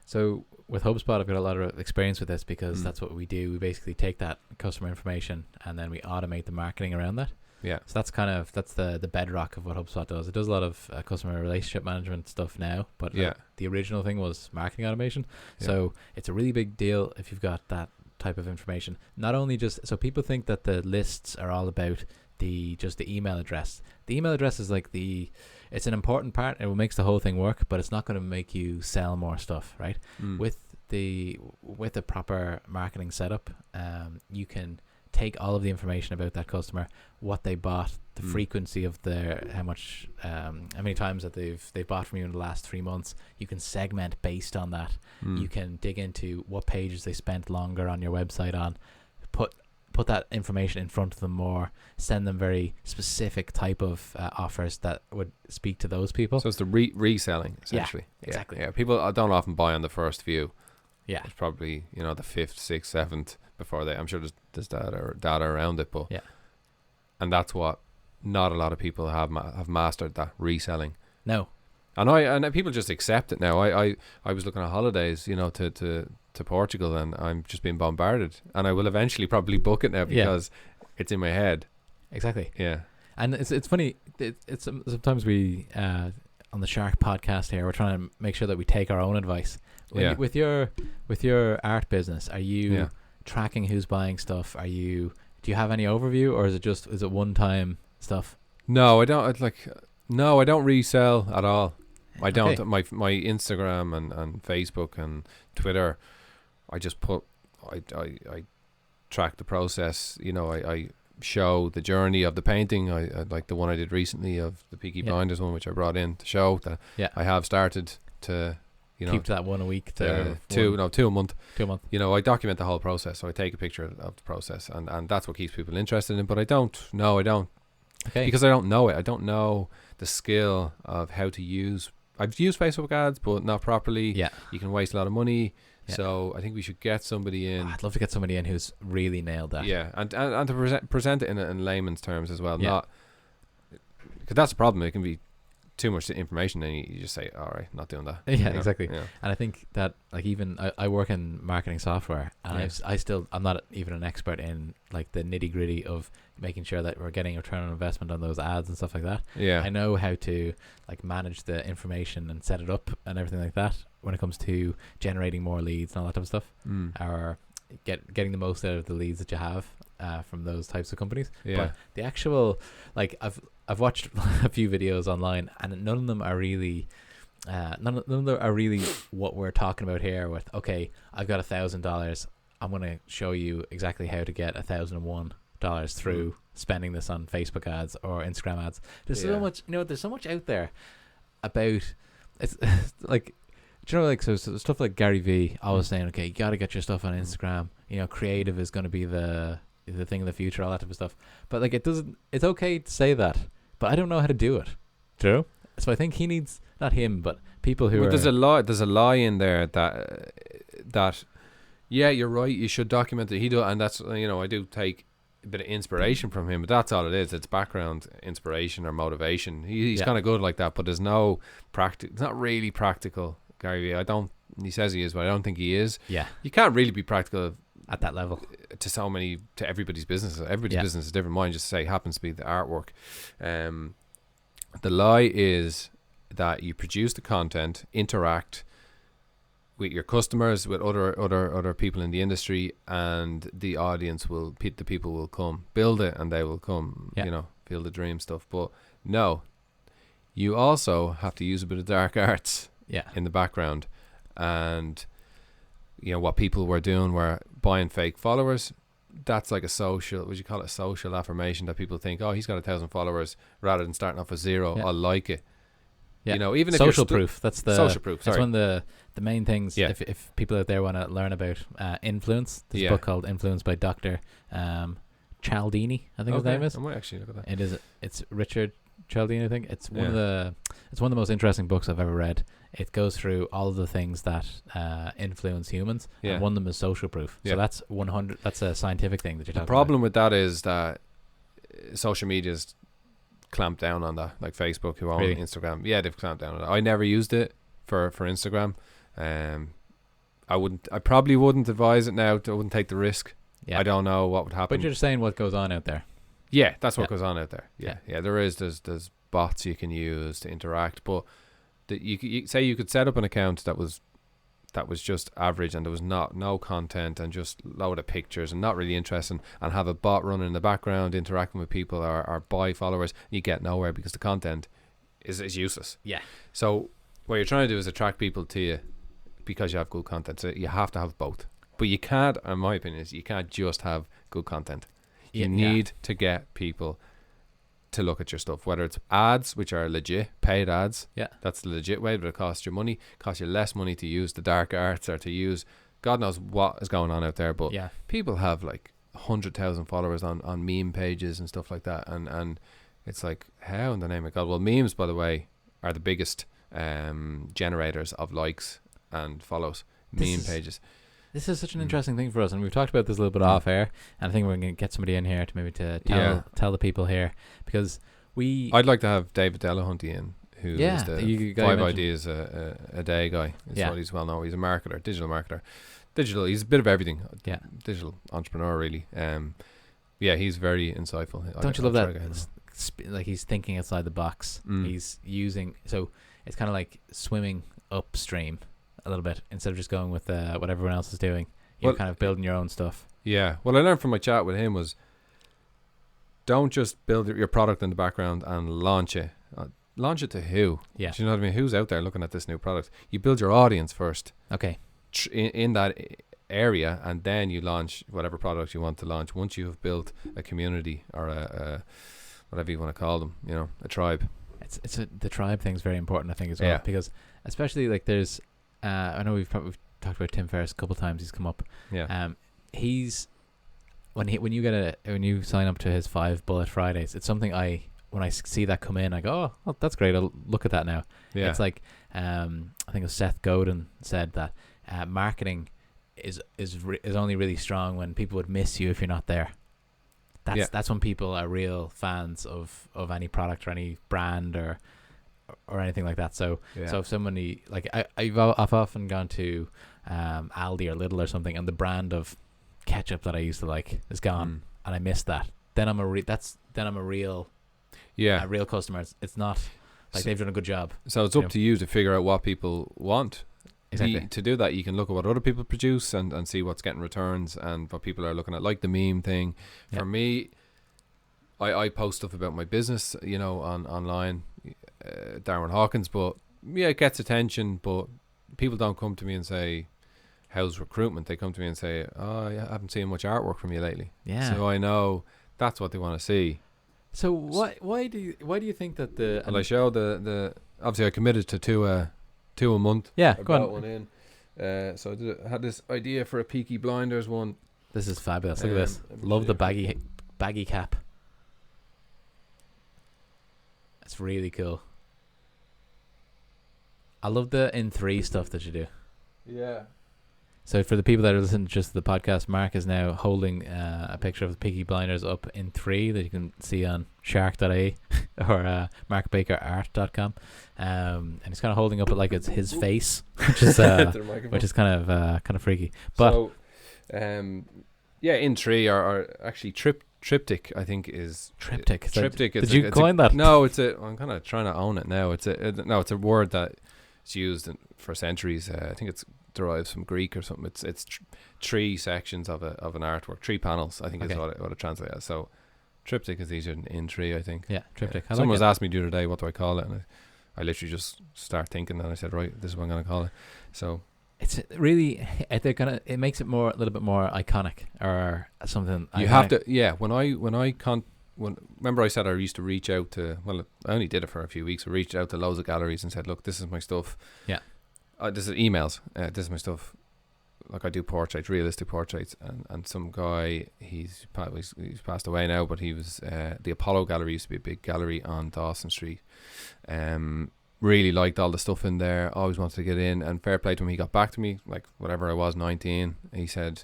so with HubSpot, I've got a lot of experience with this because that's what we do. We basically take that customer information and then we automate the marketing around that. Yeah. So that's the bedrock of what HubSpot does. It does a lot of customer relationship management stuff now, but the original thing was marketing automation. Yeah. So it's a really big deal if you've got that type of information. Not only so people think that the lists are all about the email address. The email address is like it's an important part. It makes the whole thing work, but it's not going to make you sell more stuff, right? With the proper marketing setup, you can take all of the information about that customer, what they bought, the frequency of how many times that they've bought from you in the last 3 months. You can segment based on that. You can dig into what pages they spent longer on your website on, put that information in front of them more, send them very specific type of offers that would speak to those people. So it's the reselling, essentially. Yeah, exactly. Yeah, people don't often buy on the first view. Yeah. It's probably, the 5th, 6th, 7th before I'm sure there's data around it, but and that's what not a lot of people have mastered, that reselling. No. And people just accept it now. I was looking at holidays, to Portugal, and I'm just being bombarded, and I will eventually probably book it now because it's in my head. Exactly. Yeah. And it's funny. It's sometimes we on the Shark podcast here, we're trying to make sure that we take our own advice. With your art business, are you tracking who's buying stuff? Do you have any overview, or is it one time stuff? No, I don't. I don't resell at all. I don't. Okay. My Instagram and Facebook and Twitter, I just I track the process. I show the journey of the painting. I like the one I did recently of the Peaky Blinders one, which I brought in to show that I have started to keep to that one a week to two a month. 2 a month. I document the whole process, so I take a picture of the process, and that's what keeps people interested in. But I don't. Okay. Because I don't know it. I don't know the skill of how to use. I've used Facebook ads, but not properly. Yeah. You can waste a lot of money. Yeah. So I think we should get somebody in. I'd love to get somebody in who's really nailed that. Yeah, and to present it in layman's terms as well. Yeah. Because that's the problem. It can be too much information, and you just say, all right, not doing that. Yeah, exactly. Yeah. And I think that even I work in marketing software, and I'm not even an expert in the nitty gritty of making sure that we're getting a return on investment on those ads and stuff like that. Yeah. I know how to manage the information and set it up and everything like that when it comes to generating more leads and all that type of stuff, or getting the most out of the leads that you have from those types of companies. Yeah. But the actual I've watched a few videos online, and none of them are really what we're talking about here. With I've got $1,000. I'm going to show you exactly how to get $1,001 through spending this on Facebook ads or Instagram ads. There's so much, there's so much out there about it's Do you know, like, so stuff like Gary Vee always saying, okay, you got to get your stuff on Instagram. You know, creative is going to be the thing of the future, all that type of stuff. But like, it's okay to say that, but I don't know how to do it. True. So I think he needs, not him, but people who are. There's a lie in there that yeah, you're right. You should document it. And that's, I do take a bit of inspiration from him, but that's all it is. It's background inspiration or motivation. He's kind of good like that, but there's no practical. It's not really practical, Gary Vee. He says he is, but I don't think he is. Yeah. You can't really be practical at that level to everybody's business. Everybody's business is different. Mine just say happens to be the artwork. The lie is that you produce the content, interact with your customers, with other people in the industry, and the audience the people will come. Build it and they will come. Feel the dream stuff. But no, you also have to use a bit of dark arts in the background. And what people were doing were buying fake followers. That's like a social, would you call it a social affirmation, that people think, oh, he's got 1,000 followers, rather than starting off with 0. I'll like it. Yeah. Even if social proof. That's the social proof. Sorry. That's one of the main things. Yeah. If people out there want to learn about influence, there's a book called Influence by Dr. Cialdini, I think his name is. I might actually look at that. It's Richard Cialdini, I think. It's one of the most interesting books I've ever read. It goes through all of the things that influence humans, and one of them is social proof. So that's 100. That's a scientific thing that you're talking about. The problem with that is that social media's clamped down on that, like Facebook, who own Instagram. Yeah, they've clamped down on it. I never used it for Instagram. I probably wouldn't advise it now. I wouldn't take the risk. Yeah. I don't know what would happen. But you're just saying what goes on out there. Yeah, that's what goes on out there. Yeah. There's bots you can use to interact, but you say you could set up an account that was just average, and there was no content, and just load of pictures and not really interesting, and have a bot running in the background interacting with people or buy followers. You get nowhere because the content is useless. Yeah. So what you're trying to do is attract people to you because you have good content. So you have to have both. But you can't, in my opinion, you can't just have good content. You need to get people to look at your stuff, whether it's ads, which are legit, paid ads. Yeah. That's the legit way, but it costs you money. Costs you less money to use the dark arts, or to use, God knows what is going on out there. But people have like 100,000 followers on meme pages and stuff like that. And it's like, how in the name of God? Well, memes, by the way, are the biggest generators of likes and follows. Meme pages. This is such an interesting thing for us, and we've talked about this a little bit off air, and I think we're going to get somebody in here to maybe tell the people here, because I'd like to have David Delahunty in, who is the 5 ideas a day guy. That's what he's well known. He's a marketer, digital marketer. He's a bit of everything. Yeah. Digital entrepreneur, really. He's very insightful. Don't you love that? Like, he's thinking outside the box. He's using, so it's kind of like swimming upstream a little bit, instead of just going with what everyone else is doing. You're kind of building your own stuff. Yeah. What I learned from my chat with him was, don't just build your product in the background and launch it. Launch it to who? Yeah. Do you know what I mean? Who's out there looking at this new product? You build your audience first. Okay. In that area, and then you launch whatever product you want to launch once you have built a community, or a whatever you want to call them, a tribe. The tribe thing's very important, I think, as well, because especially like there's I know we've talked about Tim Ferriss a couple of times. He's come up. Yeah. He's when you sign up to his 5 Bullet Fridays, it's something when I see that come in, I go, oh, that's great. I'll look at that now. Yeah. It's like I think it was Seth Godin said that marketing is only really strong when people would miss you if you're not there. That's when people are real fans of any product or any brand or anything like that. So if somebody, like I've often gone to Aldi or Lidl or something, and the brand of ketchup that I used to like is gone, and I missed that. Then I'm a real customer. It's not like they've done a good job. So it's up to you to figure out what people want. Exactly. To do that, you can look at what other people produce and see what's getting returns and what people are looking at, like the meme thing. For me, I post stuff about my business, online. Darren Hawkins, but it gets attention, but people don't come to me and say, how's recruitment? They come to me and say, oh, I haven't seen much artwork from you lately. Yeah. So I know that's what they want to see. So why do you think that I show the obviously I committed to 2 a month. Yeah, I go brought on. one in. So I had this idea for a Peaky Blinders one. This is fabulous. Look at this. let me Love show the you. baggy cap. It's really cool. I love the in 3 stuff that you do. Yeah. So for the people that are listening just to the podcast, Mark is now holding a picture of the Peaky Blinders up in 3 that you can see on shark.ie or markbakerart.com. And he's kind of holding up it like it's his face, which is kind of freaky. But so, in 3 or actually triptych, I think is triptych. Triptych. Did you coin that? No, I'm kind of trying to own it now. It's a word that it's used for centuries. I think it's derives from Greek or something. It's 3 sections of an artwork, 3 panels. I think is what it translates as. So triptych is easier than in 3, I think. Yeah, triptych. Someone was asking me the other day, what do I call it? And I literally just start thinking, and I said, right, this is what I'm going to call it. So it's really it makes it a little bit more iconic or something. You have to, yeah. Remember I said I used to reach out to, well, I only did it for a few weeks. I reached out to loads of galleries and said, look, this is my stuff. Yeah. This is emails. This is my stuff. Like I do portraits, realistic portraits, and some guy, he's passed away now, but he was the Apollo Gallery used to be a big gallery on Dawson Street. Really liked all the stuff in there. Always wanted to get in, and fair play to him. He got back to me like whatever I was, 19. He said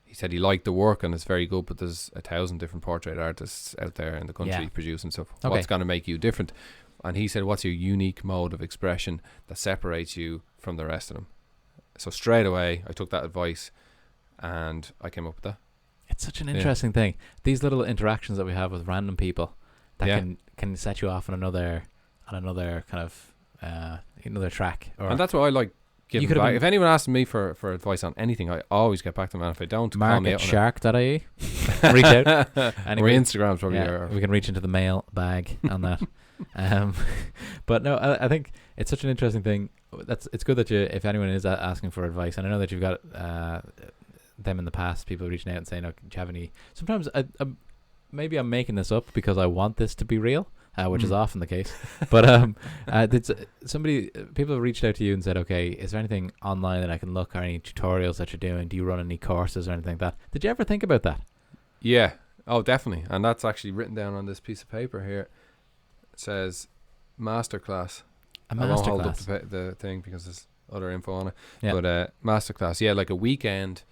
he liked the work and it's very good, but there's 1,000 different portrait artists out there in the country producing stuff. Okay. What's going to make you different? And he said, what's your unique mode of expression that separates you from the rest of them? So straight away, I took that advice and I came up with that. It's such an interesting thing. These little interactions that we have with random people that can set you off on another kind of another track. And that's what I like giving back. If anyone asks me for advice on anything, I always get back to them. And if I don't, call me out on shark.ie. Reach out. Anyway, or Instagram's probably we can reach into the mail bag on that. But no, I think it's such an interesting thing. It's good that if anyone is asking for advice, and I know that you've got them in the past, people reaching out and saying, "Oh, do you have any?" Sometimes maybe I'm making this up because I want this to be real, which is often the case. But people have reached out to you and said, "Okay, is there anything online that I can look, or any tutorials that you're doing? Do you run any courses or anything like that?" Did you ever think about that? Yeah. Oh, definitely. And that's actually written down on this piece of paper here. It says masterclass. A I won't hold masterclass. up the thing because there's other info on it. Yeah. But masterclass, like a weekend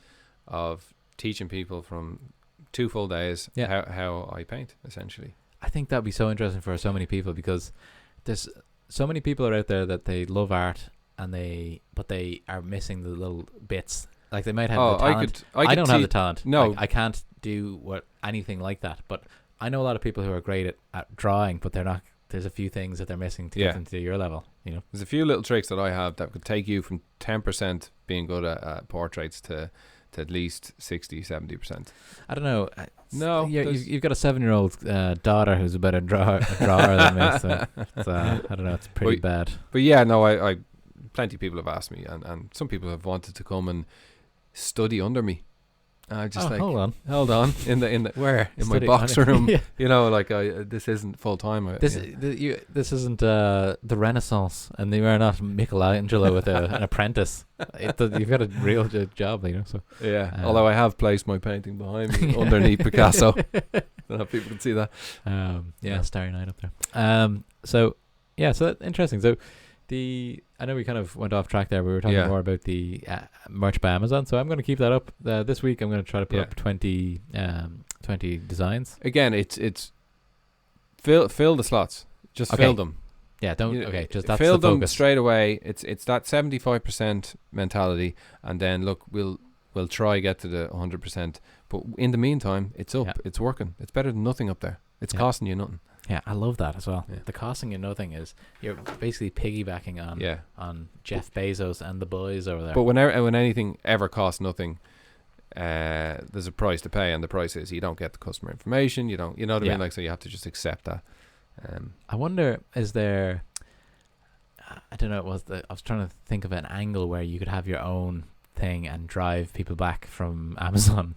of teaching people from 2 full days how I paint, essentially. I think that'd be so interesting for so many people, because there's so many people are out there that they love art but they are missing the little bits. Like they might have the talent. I don't have the talent. No, I can't do anything like that. But I know a lot of people who are great at drawing, but they're not. There's a few things that they're missing to get them to your level. There's a few little tricks that I have that could take you from 10% being good at portraits to at least 60-70%. I don't know. No, you've got a 7-year-old daughter who's a better drawer than me. So I don't know. It's pretty bad. But yeah, no, I plenty of people have asked me, and some people have wanted to come and study under me. Just hold on in the where in my box room. This isn't full time. This isn't the Renaissance, and you are not Michelangelo with an apprentice. You've got a real job, So although I have placed my painting behind me underneath Picasso, so people can see that. Starry Night up there. So that's interesting. So I know we kind of went off track there. We were talking more about the merch by Amazon. So I'm going to keep that up this week. I'm going to try to put up 20 designs. Again, it's fill the slots. Just fill them. Yeah, just that's fill the them focus. straight away. It's that 75% mentality, and then look, we'll try get to the 100%. But in the meantime, it's up. It's working. It's better than nothing up there. It's costing you nothing. Yeah, I love that as well. Yeah. The costing you nothing is you're basically piggybacking on Jeff Bezos and the boys over there. But when anything ever costs nothing, there's a price to pay, and the price is you don't get the customer information. You don't, what I mean? Like, so you have to just accept that. I wonder, is there? I don't know. I was trying to think of an angle where you could have your own thing and drive people back from Amazon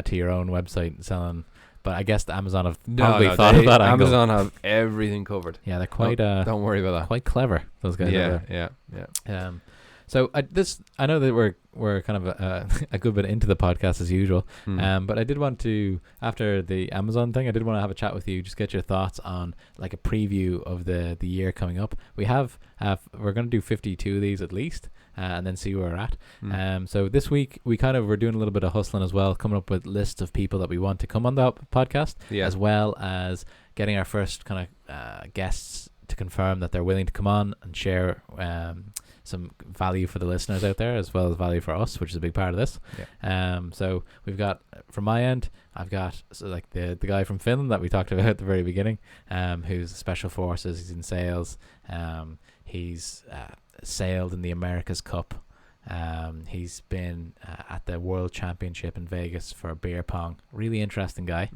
to your own website, selling but I guess the Amazon have probably thought they, of that angle. Amazon have everything covered. Yeah, they're quite don't worry about that. quite clever, those guys. Yeah. So I know that we're kind of a good bit into the podcast as usual. But I did want to, after the Amazon thing, I did want to have a chat with you, just get your thoughts on like a preview of the year coming up. We're going to do 52 of these at least, and then see where we're at. So this week we're doing a little bit of hustling as well, coming up with lists of people that we want to come on the podcast, as well as getting our first kind of guests to confirm that they're willing to come on and share some value for the listeners out there, as well as value for us, which is a big part of this. So we've got, from my end, I've got the guy from Finland that we talked about at the very beginning, who's special forces. He's in sales. He's sailed in the America's Cup. He's been at the World Championship in Vegas for beer pong. Really interesting guy.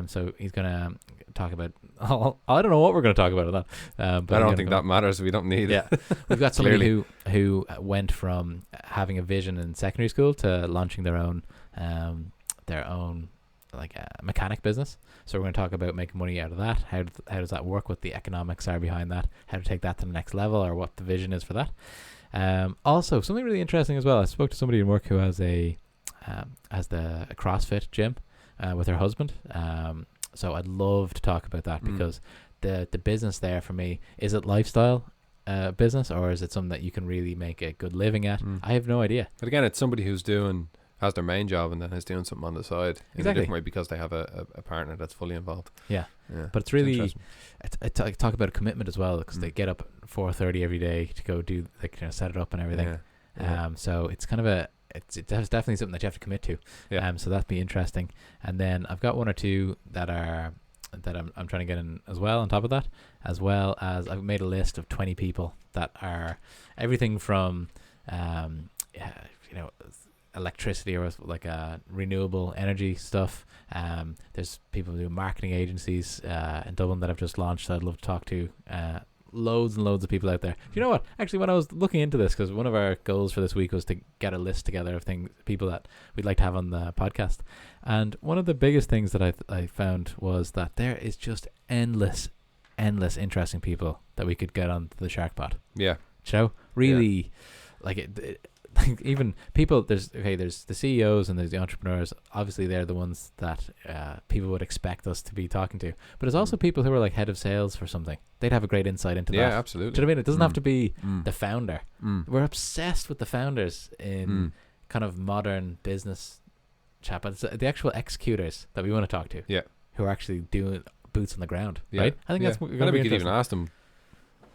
So he's gonna talk about. I don't know what we're gonna talk about that. But I don't think that matters. We don't need it. We've got somebody who went from having a vision in secondary school to launching their own mechanic business. So we're going to talk about making money out of that. How does that work? What the economics are behind that? How to take that to the next level, or what the vision is for that. Also, something really interesting as well. I spoke to somebody in work who has a CrossFit gym with her husband. So I'd love to talk about that, because the business there for me, is it lifestyle business, or is it something that you can really make a good living at? I have no idea. But again, it's somebody who's has their main job and then is doing something on the side in a different way, because they have a partner that's fully involved. Yeah. But it's really, I talk about a commitment as well, because they get up at 4:30 every day to go do, set it up and everything. So it's kind of it's definitely something that you have to commit to. So that'd be interesting. And then I've got one or two that I'm trying to get in as well, on top of that, as well as I've made a list of 20 people that are everything from electricity, or like renewable energy stuff. There's people who do marketing agencies in Dublin that I've just launched that I'd love to talk to. Loads and loads of people out there. You know what? Actually, when I was looking into this, because one of our goals for this week was to get a list together of people that we'd like to have on the podcast, and one of the biggest things that I found was that there is just endless interesting people that we could get on the SharkPod. Really, like it even people, there's the CEOs and there's the entrepreneurs. Obviously they're the ones that people would expect us to be talking to, but there's also people who are like head of sales for something. They'd have a great insight into that. Absolutely. Do you know what I mean? It doesn't have to be the founder. We're obsessed with the founders in kind of modern business chat, but it's the actual executors that we want to talk to, who are actually doing boots on the ground, right? I think that's going to be we could even ask them,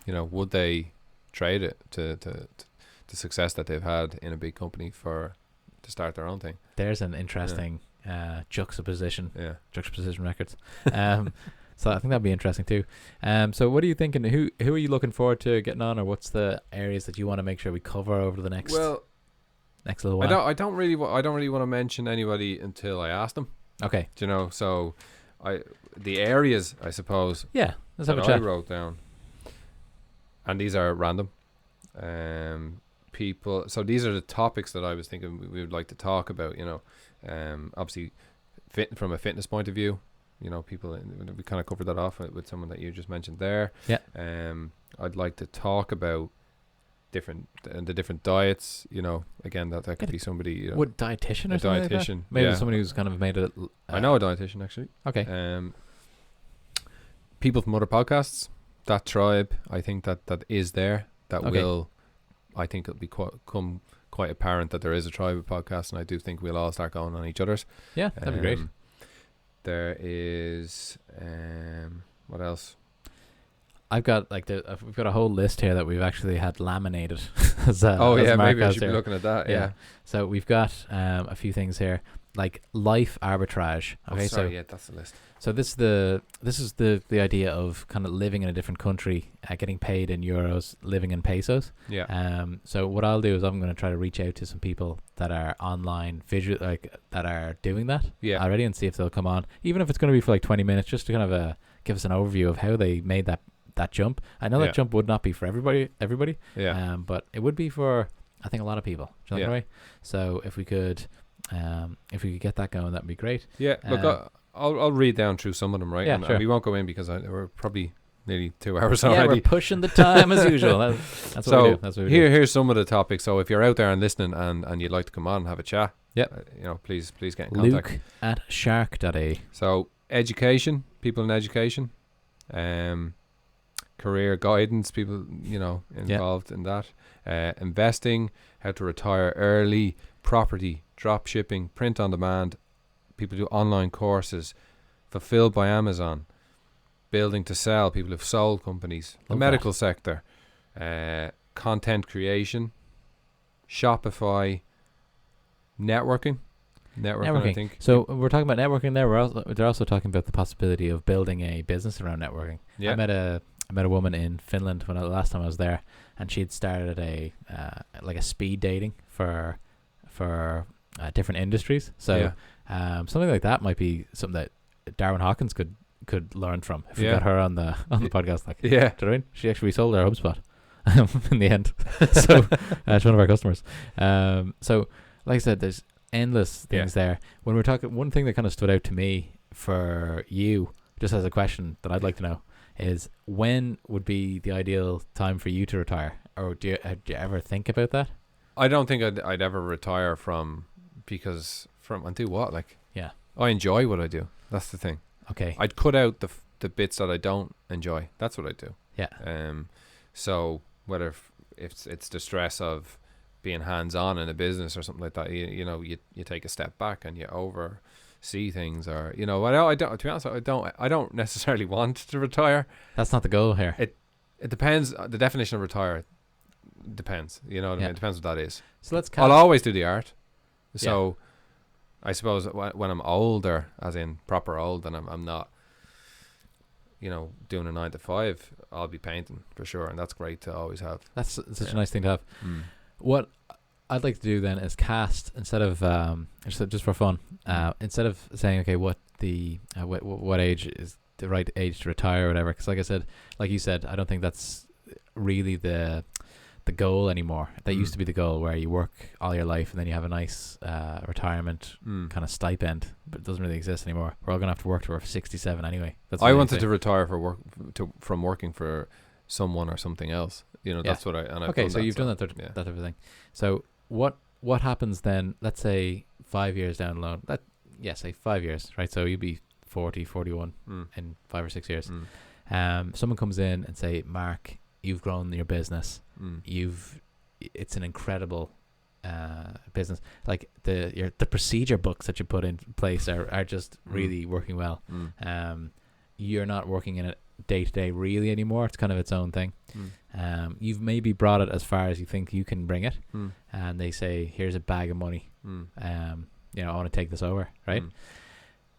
would they trade it to the success that they've had in a big company to start their own thing. There's an interesting juxtaposition records. So I think that'd be interesting too. So what are you thinking? Who are you looking forward to getting on, or what's the areas that you want to make sure we cover over the next little while? I don't really want to mention anybody until I ask them. Okay. So the areas, I suppose. Yeah, let's have a chat. I wrote down, and these are random. People, so these are the topics that I was thinking we would like to talk about. Obviously, from a fitness point of view, people, we kind of covered that off with someone that you just mentioned there. I'd like to talk about the different diets. Again, that could be somebody. Would dietitian or something? Dietitian, like maybe somebody who's kind of made it. I know a dietitian actually. Okay. People from other podcasts, that tribe, I think that is there. That will, I think it'll become quite apparent that there is a tribe of podcasts, and I do think we'll all start going on each other's. Yeah, that'd be great. There is, what else? I've got we've got a whole list here that we've actually had laminated. Maybe I should be looking at that. Yeah. So we've got a few things here, like life arbitrage. Okay, that's the list. So this is the idea of kind of living in a different country, getting paid in euros, living in pesos. So what I'll do is I'm going to try to reach out to some people that are online that are doing that already, and see if they'll come on, even if it's going to be for like 20 minutes, just to kind of give us an overview of how they made that jump. I know that jump would not be for everybody. But it would be for, I think, a lot of people. Do you know what I mean? So if we could get that going, that'd be great. Look, I'll read down through some of them, right? Yeah, and sure. we won't go in because we're probably nearly 2 hours Yeah, already. we're pushing the time as usual. That's what we do. That's what we do. Here's some of the topics. So if you're out there and listening and you'd like to come on and have a chat, Yep. Please get in contact. Luke at shark.a. So education, people in education, career guidance, people involved in that, investing, how to retire early, property, drop shipping, print on demand, people do online courses, fulfilled by Amazon, building to sell, people who've sold companies, the Love medical sector, content creation, Shopify, networking, I think. So we're talking about networking there. They're also talking about the possibility of building a business around networking. Yeah. I met a woman in Finland last time I was there, and she'd started a speed dating for different industries. So something like that might be something that Darwin Hawkins could learn from if we got her on the podcast. Like, yeah, do you know what I mean? She actually sold her HubSpot in the end. So it's one of our customers. So like I said, there's endless things there. When we're talking, one thing that kind of stood out to me for you, just as a question that I'd like to know, is when would be the ideal time for you to retire? Or do you ever think about that? I don't think I'd ever retire and do what? Like, yeah, I enjoy what I do. That's the thing. Okay. I'd cut out the bits that I don't enjoy. That's what I do. Yeah. So whether if it's the stress of being hands-on in a business or something like that, you take a step back and you oversee things, or I don't. To be honest, I don't necessarily want to retire. That's not the goal here. It depends. The definition of retire depends. You know what I mean? It depends what that is. So I'll always do the art. So I suppose when I'm older, as in proper old, and I'm not, doing a 9 to 5, I'll be painting for sure, and that's great to always have. That's such a nice thing to have. What I'd like to do then is cast, instead of just for fun, instead of saying what age is the right age to retire or whatever, because like you said, I don't think that's really the goal anymore. That used to be the goal, where you work all your life and then you have a nice retirement kind of stipend, but it doesn't really exist anymore. We're all gonna have to work till we're 67 anyway. I wanted to retire from working for someone or something else. That's what so you've done that type of thing. So what happens then? Let's say 5 years down the line. Say 5 years, right? So you'd be 40, 41 in 5 or 6 years. Someone comes in and say, Mark, you've grown your business. It's an incredible business. Like the procedure books that you put in place are just really working well. You're not working in it day to day really anymore. It's kind of its own thing. You've maybe brought it as far as you think you can bring it, and they say, here's a bag of money. I want to take this over, right?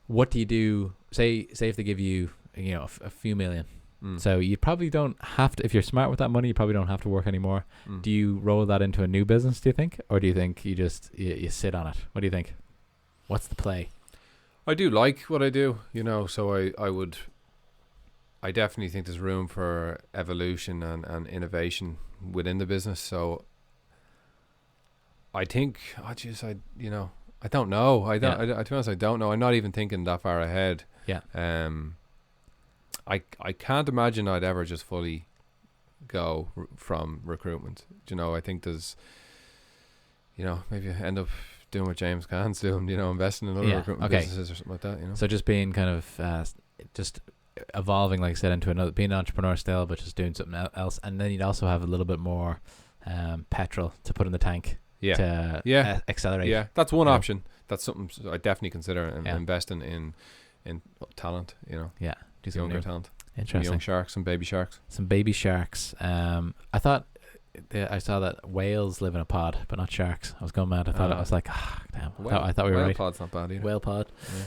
What do you do? Say if they give you a few million. So you probably don't have to, if you're smart with that money, you probably don't have to work anymore. Do you roll that into a new business, do you think? Or do you think you just you sit on it? What do you think? What's the play? I do like what I do, so I definitely think there's room for evolution and innovation within the business. So I think I don't know. To be honest, I don't know. I'm not even thinking that far ahead. Yeah. I can't imagine I'd ever just fully go from recruitment. I think there's, maybe I end up doing what James Cahn's doing, investing in other recruitment businesses or something like that. So just being kind of just evolving, like I said, into another, being an entrepreneur still, but just doing something else, and then you'd also have a little bit more petrol to put in the tank. To accelerate. Yeah, that's one option. That's something I definitely consider, and investing in talent. Do some younger talent. Interesting. Young sharks and baby sharks. Some baby sharks. I thought I saw that whales live in a pod, but not sharks. I was going mad. I was like, damn. I thought we were right. Whale pod's not bad either. Whale pod.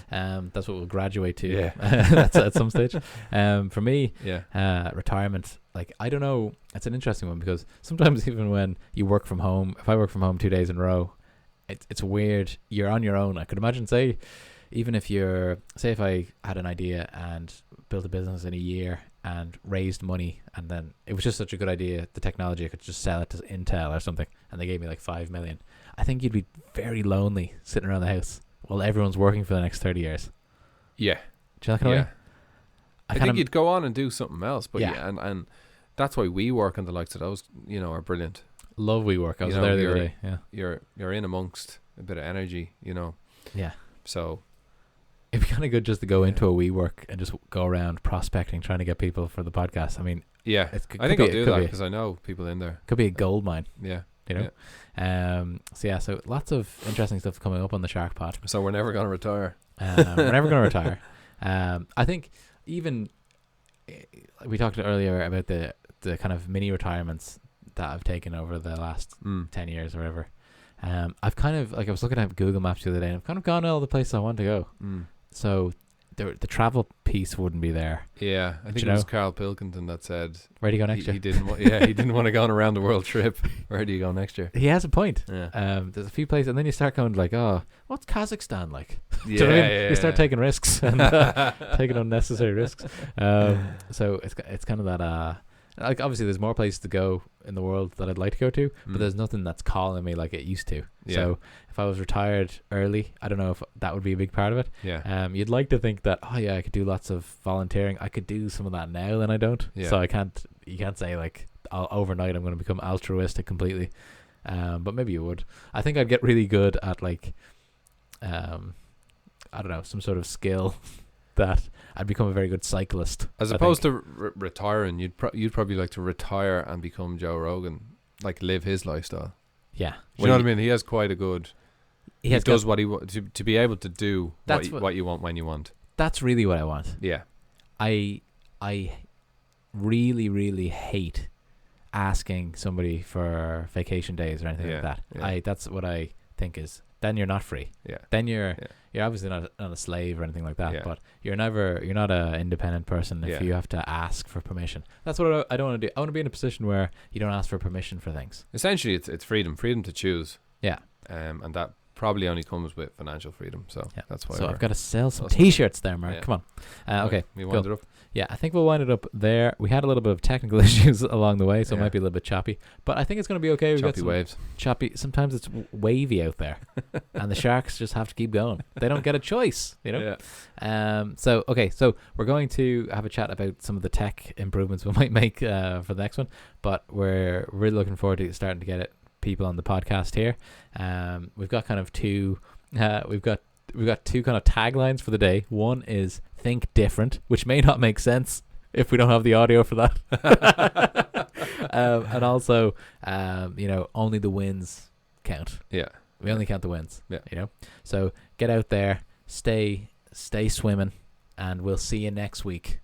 Yeah. That's what we'll graduate to. Yeah. That's at some stage. For me, retirement. Like, I don't know. It's an interesting one, because sometimes even when you work from home, if I work from home 2 days in a row, it's weird. You're on your own. I could imagine, even if if I had an idea and built a business in a year and raised money, and then it was just such a good idea, the technology, I could just sell it to Intel or something, and they gave me like 5 million. I think you'd be very lonely sitting around the house while everyone's working for the next 30 years. Yeah. Do you like that way? I think you'd go on and do something else, but and that's why we work and the likes of those, are brilliant. Love WeWork. I was there the other day. Yeah. You're in amongst a bit of energy, Yeah. So it'd be kind of good just to go into a WeWork and just go around prospecting, trying to get people for the podcast. I mean, yeah, I think I'll do that because I know people in there. Could be a gold mine. Yeah. So lots of interesting stuff coming up on the SharkPod. So we're never going to retire. We're never going to retire. I think even we talked earlier about the kind of mini retirements that I've taken over the last 10 years or whatever. I've kind of, I was looking at Google Maps the other day and I've kind of gone to all the places I want to go. So the travel piece wouldn't be there. Yeah, I think it was Carl Pilkington that said, where do you go next year? He didn't he didn't want to go on a round the world trip. Where do you go next year? He has a point. Yeah. There's a few places and then you start going like, oh, what's Kazakhstan like? Yeah, Do you know what I mean? You start taking risks and taking unnecessary risks. So it's kind of that like obviously there's more places to go in the world that I'd like to go to, but there's nothing that's calling me like it used to. So if I was retired early, I don't know if that would be a big part of it. You'd like to think that I could do lots of volunteering. I could do some of that now, and I don't. So you can't say like overnight I'm going to become altruistic completely. But maybe you would. I think I'd get really good at like I don't know, some sort of skill that I'd become a very good cyclist. As opposed to retiring, you'd probably like to retire and become Joe Rogan, like live his lifestyle. Yeah. Do you know what I mean? He has quite a good... He does what he wants, to be able to do what you want when you want. That's really what I want. Yeah. I really, really hate asking somebody for vacation days or anything like that. Yeah. That's what I think is... Then you're not free. Yeah. Then you're obviously not a slave or anything like that. Yeah. But you're not an independent person if you have to ask for permission. That's what I don't want to do. I want to be in a position where you don't ask for permission for things. Essentially, it's freedom to choose. Yeah. And that probably only comes with financial freedom. So that's why. So I've got to sell some T-shirts there, Mark. Yeah. Come on. Okay. We wind it up. Yeah, I think we'll wind it up there. We had a little bit of technical issues along the way, so it might be a little bit choppy. But I think it's going to be okay. We've got some waves. Choppy. Sometimes it's wavy out there, and the Sharks just have to keep going. They don't get a choice, So we're going to have a chat about some of the tech improvements we might make for the next one. But we're really looking forward to starting to get people on the podcast here. We've got kind of two. We've got two kind of taglines for the day. One is think different, which may not make sense if we don't have the audio for that. And also, only the wins count. Yeah. We only count the wins. Yeah. So get out there, stay swimming, and we'll see you next week.